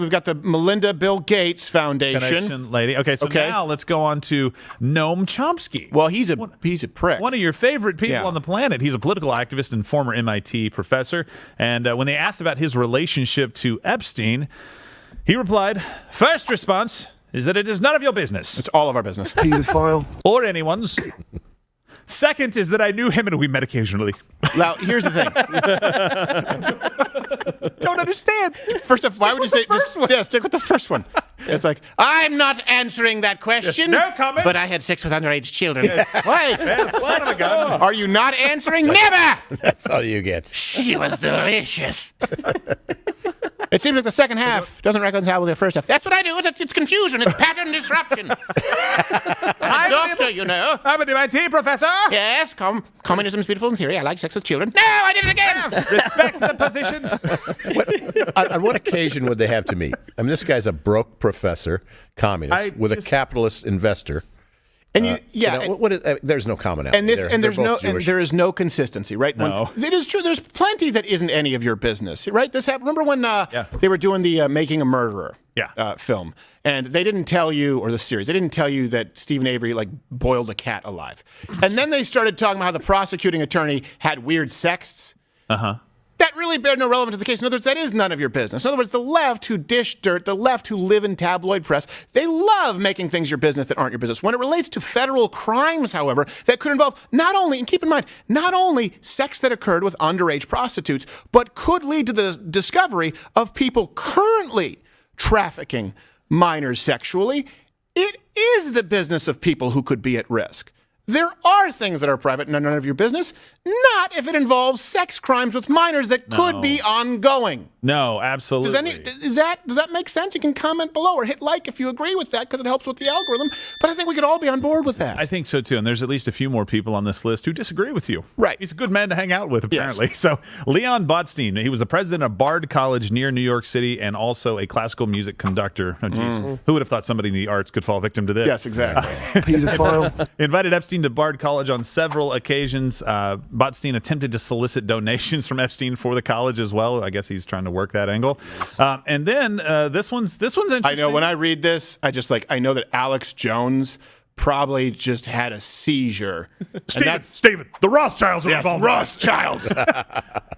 we've got the Melinda Bill Gates Foundation. Connection lady. Okay, so now let's go on to Noam Chomsky. Well, he's a prick. One of your favorite people on the planet. He's a political activist and former MIT professor. And when they asked about his relationship to Epstein, he replied, "First response is that it is none of your business. It's all of our business. Pedophile. Or anyone's. Second is that I knew him and we met occasionally." Now, here's the thing. Don't understand. First off, why would you say stick with the first one? It's like, I'm not answering that question. No comment. But I had sex with underage children. Wait. Son of a gun. Are you not answering? Never! That's all you get. She was delicious. It seems like the second half doesn't reconcile with the first half. That's what I do. It's confusion. It's pattern disruption. I'm a doctor. you know. I'm an MIT professor. Yes, communism is beautiful in theory. I like sex with children. No, I did it again. Respect the position. On what occasion would they have to meet? I mean, this guy's a broke professor, communist, with a capitalist investor. And there's no commonality. There is no consistency, right? No. It is true. There's plenty that isn't any of your business, right? This happened. Remember when they were doing the Making a Murderer film, and they didn't tell you, or the series, they didn't tell you that Stephen Avery boiled a cat alive, and then they started talking about how the prosecuting attorney had weird sexts. That really bear no relevance to the case. In other words, that is none of your business. In other words, the left who dish dirt, the left who live in tabloid press, they love making things your business that aren't your business. When it relates to federal crimes, however, that could involve not only, and keep in mind, not only sex that occurred with underage prostitutes, but could lead to the discovery of people currently trafficking minors sexually, it is the business of people who could be at risk. There are things that are private and none of your business, not if it involves sex crimes with minors that could be ongoing. No, absolutely. Does that make sense? You can comment below or hit like if you agree with that because it helps with the algorithm. But I think we could all be on board with that. I think so, too. And there's at least a few more people on this list who disagree with you. Right. He's a good man to hang out with, apparently. Yes. So Leon Botstein, he was the president of Bard College near New York City and also a classical music conductor. Oh, geez. Who would have thought somebody in the arts could fall victim to this? Yes, exactly. Invited Epstein to Bard College on several occasions. Botstein attempted to solicit donations from Epstein for the college as well. I guess he's trying to work that angle. And then this one's interesting. I know when I read this, I know that Alex Jones probably just had a seizure. Stephen, the Rothschilds are involved. Rothschilds.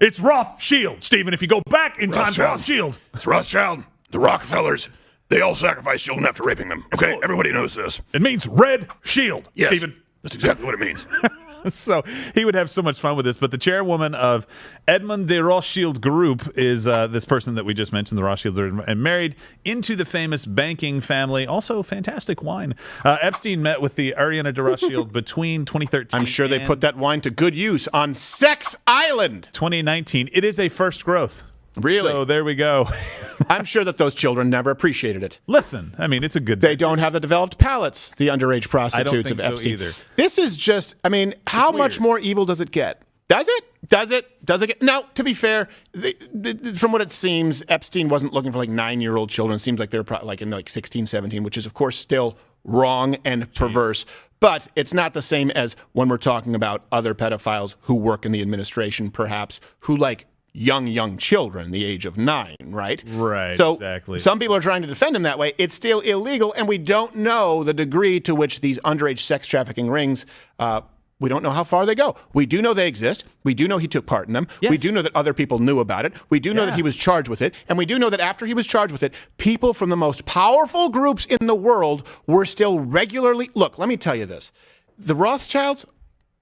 It's Rothschild, Stephen. If you go back in time, Rothschild. It's Rothschild. The Rockefellers. They all sacrificed children after raping them. Okay, everybody knows this. It means red shield, Yes, Stephen. That's exactly what it means. So he would have so much fun with this. But the chairwoman of Edmond de Rothschild Group is this person that we just mentioned. The Rothschilds are married into the famous banking family. Also, fantastic wine. Epstein met with the Ariana de Rothschild between 2013. I'm sure they put that wine to good use on Sex Island. 2019. It is a first growth. Really? So there we go. I'm sure that those children never appreciated it. Listen, I mean, it's a good. They don't have the developed palates, the underage prostitutes of Epstein. Either. This is just, I mean, how much more evil does it get? Does it? Does it get? Now, to be fair, from what it seems, Epstein wasn't looking for 9-year-old children. It seems like they're probably in 16, 17, which is, of course, still wrong and perverse. But it's not the same as when we're talking about other pedophiles who work in the administration, perhaps, who young children, the age of 9, right? Right, so exactly. Some people are trying to defend him that way. It's still illegal, and we don't know the degree to which these underage sex trafficking rings, we don't know how far they go. We do know they exist. We do know he took part in them. Yes. We do know that other people knew about it. We do know that he was charged with it. And we do know that after he was charged with it, people from the most powerful groups in the world were still regularly... Look, let me tell you this. The Rothschilds,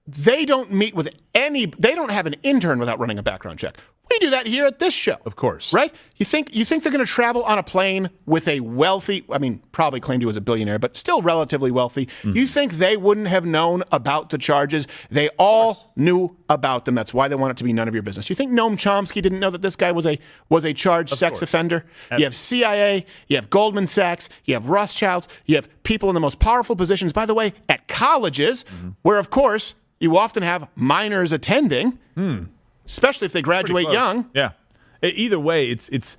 they don't meet with they don't have an intern without running a background check. We do that here at this show. Of course. Right? You think they're going to travel on a plane with a wealthy, probably claimed he was a billionaire, but still relatively wealthy. You think they wouldn't have known about the charges? They all knew about them. That's why they want it to be none of your business. You think Noam Chomsky didn't know that this guy was a charged sex offender? You have CIA, you have Goldman Sachs, you have Rothschilds, you have people in the most powerful positions, by the way, at colleges, where, of course, you often have minors attending. Especially if they graduate young. Yeah. Either way, it's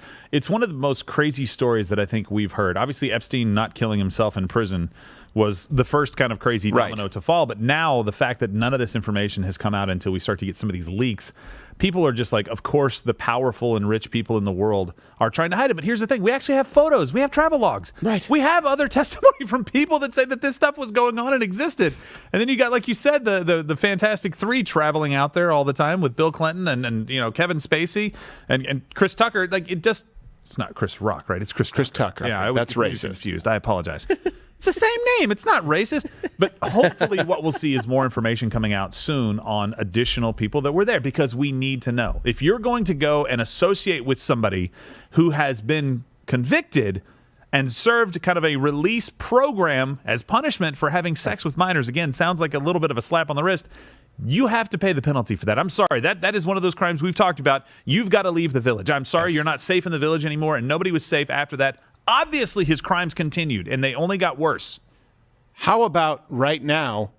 one of the most crazy stories that I think we've heard. Obviously, Epstein not killing himself in prison was the first kind of crazy domino to fall. But now the fact that none of this information has come out until we start to get some of these leaks, people are just like, of course, the powerful and rich people in the world are trying to hide it. But here's the thing. We actually have photos. We have travel logs. Right. We have other testimony from people that say that this stuff was going on and existed. And then you got, like you said, the Fantastic Three traveling out there all the time with Bill Clinton and Kevin Spacey and Chris Tucker. It's not Chris Rock, right? It's Chris Tucker. Yeah, I was That's racist. confused. I apologize. It's the same name. It's not racist. But hopefully what we'll see is more information coming out soon on additional people that were there, because we need to know. If you're going to go and associate with somebody who has been convicted and served kind of a release program as punishment for having sex with minors, again, sounds like a little bit of a slap on the wrist. You have to pay the penalty for that. I'm sorry. That is one of those crimes we've talked about. You've got to leave the village. I'm sorry. You're not safe in the village anymore, and nobody was safe after that. Obviously, his crimes continued, and they only got worse. How about right now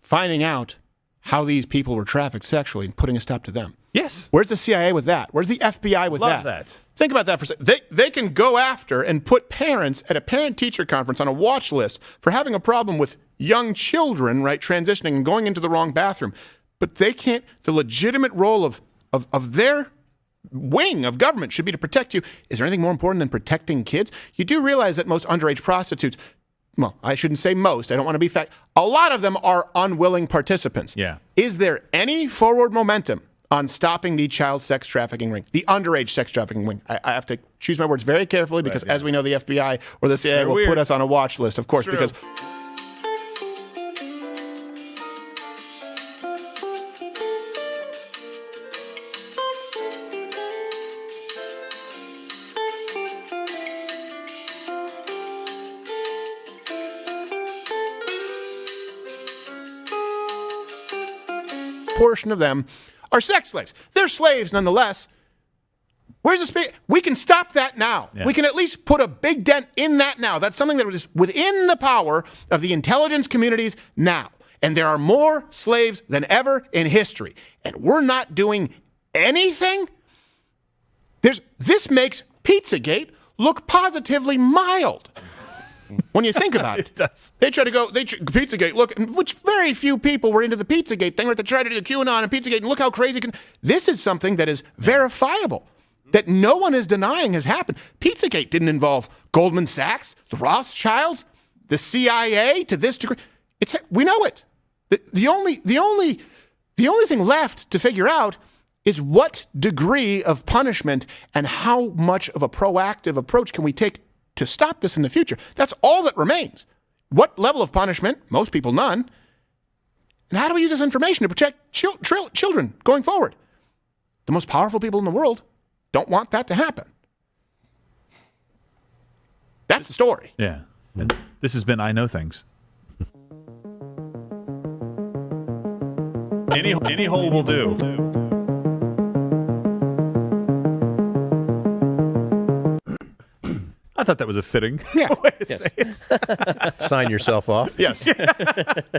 finding out how these people were trafficked sexually and putting a stop to them? Yes. Where's the CIA with that? Where's the FBI with Love that? that. Think about that for a second. They can go after and put parents at a parent-teacher conference on a watch list for having a problem with young children, right, transitioning and going into the wrong bathroom. But they can't, the legitimate role of their wing of government should be to protect you. Is there anything more important than protecting kids? You do realize that most underage prostitutes, well, I shouldn't say most, I don't want to be fact, a lot of them are unwilling participants. Yeah. Is there any forward momentum on stopping the child sex trafficking ring, the underage sex trafficking ring? I have to choose my words very carefully because, as we know, the FBI or the CIA will put us on a watch list, of course, because... portion of them are sex slaves. They're slaves nonetheless. Where's the space? We can stop that now. Yeah. We can at least put a big dent in that now. That's something that is within the power of the intelligence communities now. And there are more slaves than ever in history. And we're not doing anything? This makes Pizzagate look positively mild. When you think about it. It does. They try to go, Pizzagate, look, which very few people were into the Pizzagate thing, right? They tried to do the QAnon and Pizzagate, and look how crazy this is something that is verifiable, that no one is denying has happened. Pizzagate didn't involve Goldman Sachs, the Rothschilds, the CIA to this degree. We know it. The only thing left to figure out is what degree of punishment and how much of a proactive approach can we take to stop this in the future. That's all that remains. What level of punishment? Most people, none. And how do we use this information to protect children going forward? The most powerful people in the world don't want that to happen. That's the story. Yeah. And this has been I Know Things. Any hole will do. I thought that was a fitting way to say it. Sign yourself off. Yes.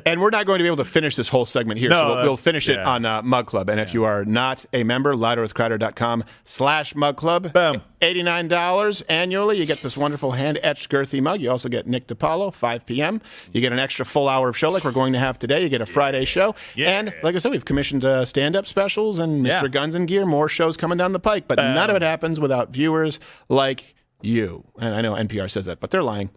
And we're not going to be able to finish this whole segment here, so we'll finish it on Mug Club. And if you are not a member, louderwithcrowder.com/Mug Club. Boom. $89 annually. You get this wonderful hand-etched girthy mug. You also get Nick DiPaolo, 5 p.m. You get an extra full hour of show like we're going to have today. You get a Friday show. Yeah. And like I said, we've commissioned stand-up specials and Mr. Guns and Gear, more shows coming down the pike. But none of it happens without viewers like you. And I know NPR says that, but they're lying.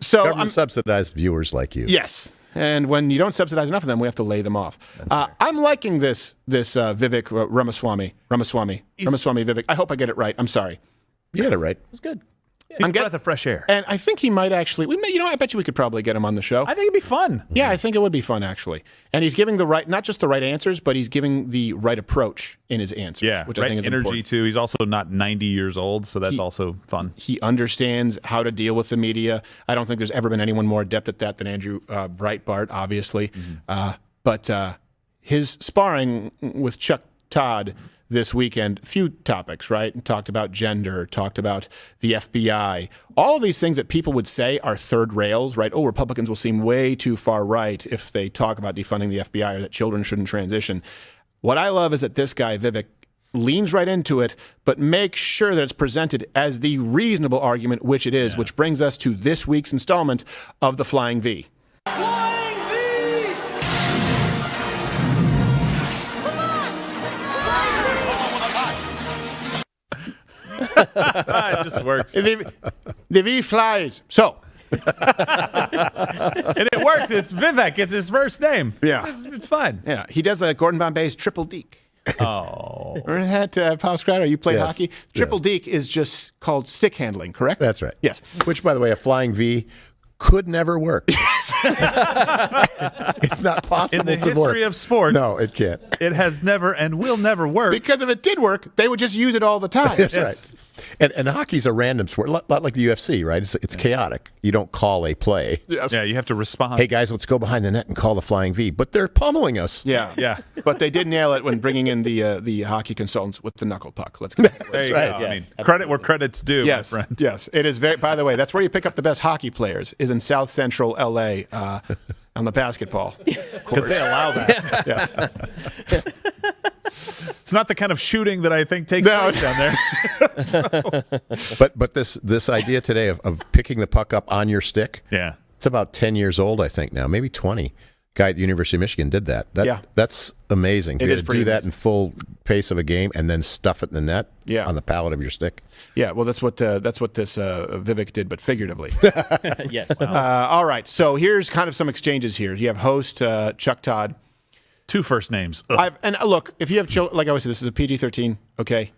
So Government subsidized viewers like you. Yes. And when you don't subsidize enough of them, we have to lay them off. I'm liking this Vivek Ramaswamy Vivek. I hope I get it right. I'm sorry. You got it right. It was good. He's a breath of fresh air. And I think he might actually, I bet you we could probably get him on the show. I think it'd be fun. Yeah, I think it would be fun, actually. And he's giving not just the right answers, but he's giving the right approach in his answers, which I think is energy, important. too. He's also not 90 years old, so that's also fun. He understands how to deal with the media. I don't think there's ever been anyone more adept at that than Andrew Breitbart, obviously. Mm-hmm. But his sparring with Chuck Todd this weekend, few topics, right? Talked about gender, talked about the FBI, all these things that people would say are third rails, right? Oh, Republicans will seem way too far right if they talk about defunding the FBI or that children shouldn't transition. What I love is that this guy, Vivek, leans right into it, but makes sure that it's presented as the reasonable argument, which it is, which brings us to this week's installment of the Flying V. It just works. The V flies. So. And it works. It's Vivek. It's his first name. Yeah. It's fun. Yeah. He does Gordon Bombay's triple deke. Oh. Remember that, Paul Scratter? You play hockey? Triple deke is just called stick handling, correct? That's right. Yes. Which, by the way, a flying V could never work. It's not possible in the to work. history of sports. No, it can't. It has never and will never work. Because if it did work, they would just use it all the time. That's right. And hockey's a random sport, a lot like the UFC, right? It's chaotic. You don't call a play. Yes. Yeah, you have to respond. Hey, guys, let's go behind the net and call the flying V. But they're pummeling us. Yeah. Yeah. But they did nail it when bringing in the hockey consultants with the knuckle puck. Let's get there you go. right. I mean, credit where credit's due, yes, my friend. Yes, it is very. By the way, that's where you pick up the best hockey players. Is in South Central LA on the basketball because they allow that. Yes. It's not the kind of shooting that I think takes place down there. But this idea today of picking the puck up on your stick, it's about 10 years old, I think now, maybe 20. Guy at the University of Michigan did that. That's amazing. It is pretty do that amazing. in full pace of a game and then stuff it in the net on the pallet of your stick. Yeah, well, that's what this Vivek did, but figuratively. Yes. All right, so here's kind of some exchanges here. You have host Chuck Todd. 2 first names. And look, if you have children, like I always say, this is a PG-13, okay?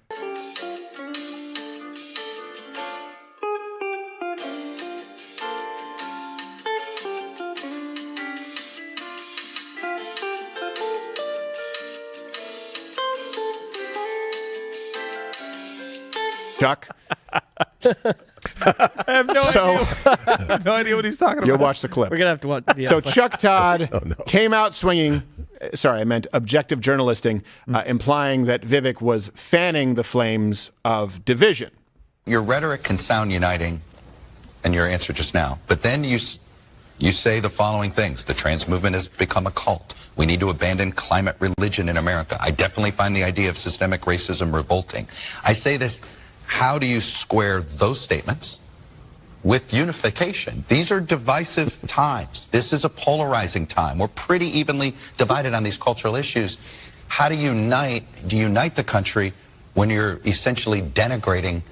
Chuck. I have no idea. I have no idea what he's talking about. You'll watch the clip. We're gonna have to watch. Yeah. So Chuck Todd came out swinging. Sorry, I meant objective journalisting, implying that Vivek was fanning the flames of division. Your rhetoric can sound uniting, and your answer just now, but then you say the following things: the trans movement has become a cult. We need to abandon climate religion in America. I definitely find the idea of systemic racism revolting. I say this. How do you square those statements with unification? These are divisive times. This is a polarizing time. We're pretty evenly divided on these cultural issues. How do you unite the country when you're essentially denigrating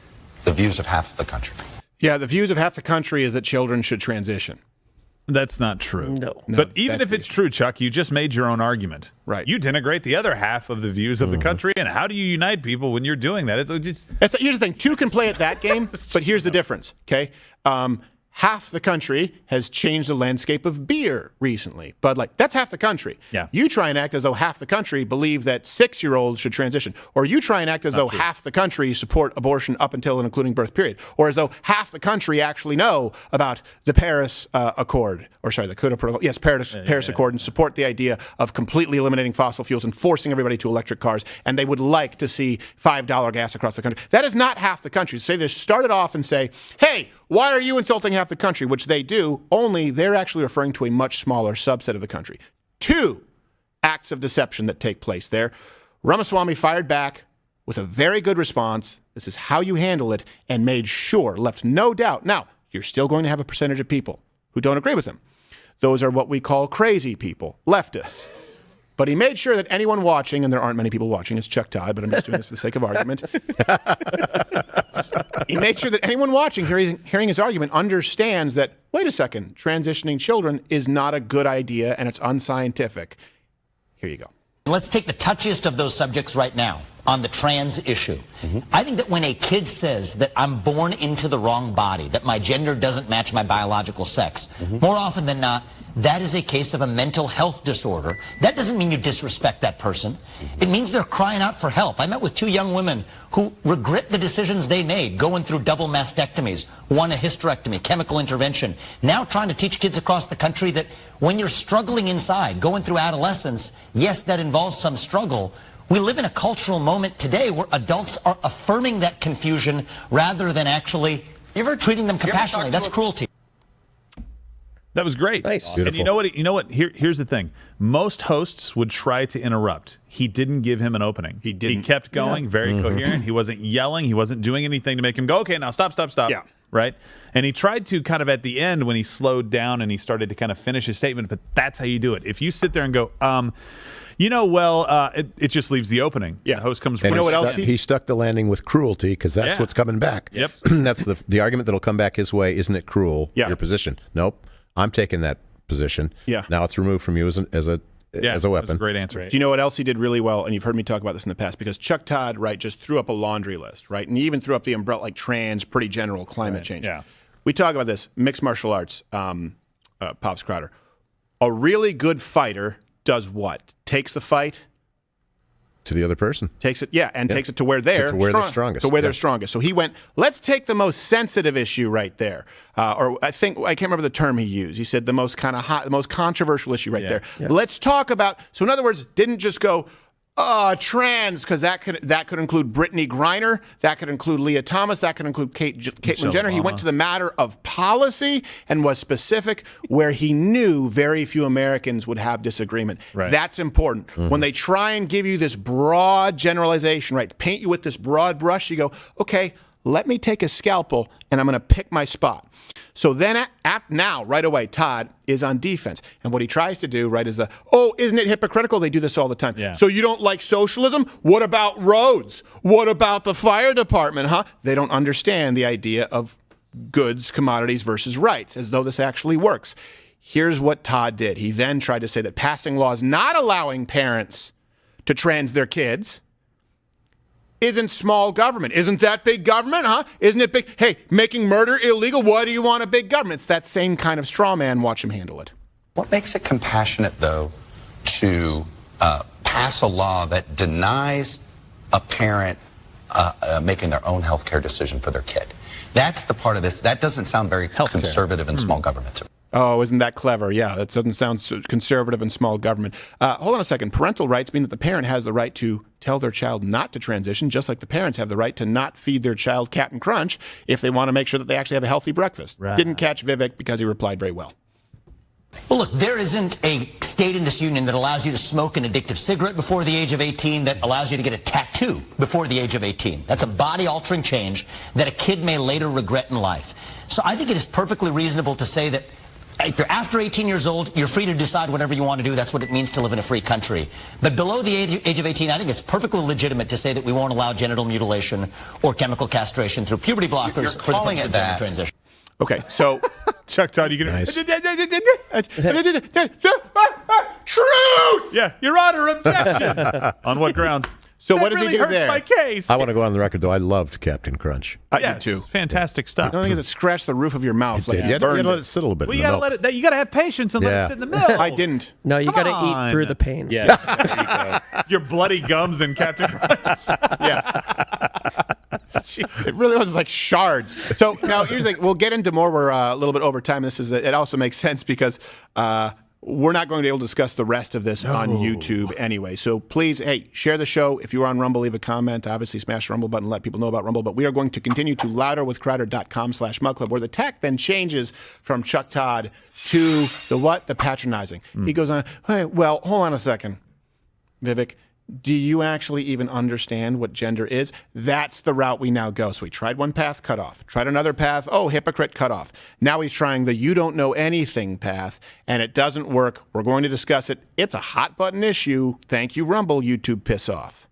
the views of half of the country? Yeah, the views of half the country is that children should transition. That's not true. No. But even if it's true, Chuck, you just made your own argument. Right. You denigrate the other half of the views of the country, and how do you unite people when you're doing that? It's just... Here's the thing. 2 can play at that game, but here's the difference, okay? Half the country has changed the landscape of beer recently. Bud Light, that's half the country. Yeah. You try and act as though half the country believe that 6-year-olds should transition. Or you try and act as though half the country support abortion up until and including birth period. Or as though half the country actually know about the Paris Accord. Or sorry, the Kyoto Protocol. Yes, Paris Accord, and support the idea of completely eliminating fossil fuels and forcing everybody to electric cars. And they would like to see $5 gas across the country. That is not half the country. Say they start it off and say, hey, why are you insulting half the country? Which they do, only they're actually referring to a much smaller subset of the country. 2 acts of deception that take place there. Ramaswamy fired back with a very good response. This is how you handle it, and made sure, left no doubt. Now, you're still going to have a percentage of people who don't agree with him. Those are what we call crazy people, leftists. But he made sure that anyone watching, and there aren't many people watching, it's Chuck Todd, but I'm just doing this for the sake of argument. He made sure that anyone watching, hearing his argument, understands that, wait a second, transitioning children is not a good idea and it's unscientific. Here you go. Let's take the touchiest of those subjects right now on the trans issue. I think that when a kid says that I'm born into the wrong body, that my gender doesn't match my biological sex, more often than not, that is a case of a mental health disorder. That doesn't mean you disrespect that person. It means they're crying out for help. I met with 2 young women who regret the decisions they made, going through double mastectomies, one a hysterectomy, chemical intervention, now trying to teach kids across the country that when you're struggling inside, going through adolescence, yes, that involves some struggle. We live in a cultural moment today where adults are affirming that confusion rather than actually treating them compassionately. That's cruelty. That was great. Nice. And you know what? Here's the thing. Most hosts would try to interrupt. He didn't give him an opening. He didn't. He kept going, very coherent. He wasn't yelling. He wasn't doing anything to make him go, okay, now stop. Yeah. Right? And he tried to kind of at the end when he slowed down and he started to kind of finish his statement, but that's how you do it. If you sit there and go, it just leaves the opening. Yeah. The host comes and right. You know what else? He stuck the landing with cruelty because that's what's coming back. Yep. That's the argument that'll come back his way. Isn't it cruel? Yeah. Your position. Nope. I'm taking that position. Yeah. Now it's removed from you as a weapon. That's a great answer. Do you know what else he did really well? And you've heard me talk about this in the past, because Chuck Todd, right, just threw up a laundry list, right? And he even threw up the umbrella, like trans, pretty general climate change. Yeah. We talk about this, mixed martial arts, Pops Crowder. A really good fighter does what? Takes the fight to the other person. Takes it to where they're strongest. To where they're strongest. So he went, let's take the most sensitive issue right there. Or I can't remember the term he used. He said the most kind of hot, the most controversial issue right there. Yeah. Let's talk about, so in other words, didn't just go, trans, because that could include Brittney Griner, that could include Leah Thomas, that could include Caitlyn Jenner. He went to the matter of policy and was specific where he knew very few Americans would have disagreement. Right. That's important. Mm-hmm. When they try and give you this broad generalization, right, paint you with this broad brush, you go, okay, let me take a scalpel and I'm going to pick my spot. So then now, right away, Todd is on defense. And what he tries to do, right, is isn't it hypocritical? They do this all the time. Yeah. So you don't like socialism? What about roads? What about the fire department, huh? They don't understand the idea of goods, commodities versus rights, as though this actually works. Here's what Todd did. He then tried to say that passing laws not allowing parents to trans their kids isn't small government. Isn't that big government, huh? Isn't it big? Hey, making murder illegal, why do you want a big government? It's that same kind of straw man. Watch him handle it. What makes it compassionate, though, to pass a law that denies a parent making their own health care decision for their kid? That's the part of this. That doesn't sound very conservative and small government to me. Oh, isn't that clever? Yeah, that doesn't sound so conservative and small government. Hold on a second. Parental rights mean that the parent has the right to tell their child not to transition, just like the parents have the right to not feed their child Captain Crunch if they want to make sure that they actually have a healthy breakfast. Right. Didn't catch Vivek because he replied very well. Well, look, there isn't a state in this union that allows you to smoke an addictive cigarette before the age of 18, that allows you to get a tattoo before the age of 18. That's a body-altering change that a kid may later regret in life. So I think it is perfectly reasonable to say that if you're after 18 years old, you're free to decide whatever you want to do. That's what it means to live in a free country. But below the age of 18, I think it's perfectly legitimate to say that we won't allow genital mutilation or chemical castration through puberty blockers for the purpose of gender transition. Okay, so Chuck Todd, you gonna truth? Yeah, Your Honor, objection. On what grounds? So that what does really he do hurts there? My case. I want to go on the record, though. I loved Captain Crunch. I did too. Fantastic stuff. The only thing is it scratched the roof of your mouth. You had to let it sit a little bit. Well, in you the gotta milk. let it. You gotta have patience and let it sit in the middle. I didn't. No, you Come got to on. eat through the pain. Yeah. There you go. Your bloody gums and Captain Crunch. Yes. It really was like shards. So now here's the thing. We'll get into more. We're a little bit over time. It also makes sense because we're not going to be able to discuss the rest of this on YouTube anyway. So please, hey, share the show. If you're on Rumble, leave a comment. Obviously, smash the Rumble button. Let people know about Rumble. But we are going to continue to louderwithcrowder.com/mugclub, where the tack then changes from Chuck Todd to the patronizing. He goes on, hey, well, hold on a second, Vivek. Do you actually even understand what gender is? That's the route we now go. So he tried one path, cut off. Tried another path, hypocrite, cut off. Now he's trying the you don't know anything path, and it doesn't work. We're going to discuss it. It's a hot button issue. Thank you, Rumble, YouTube piss off.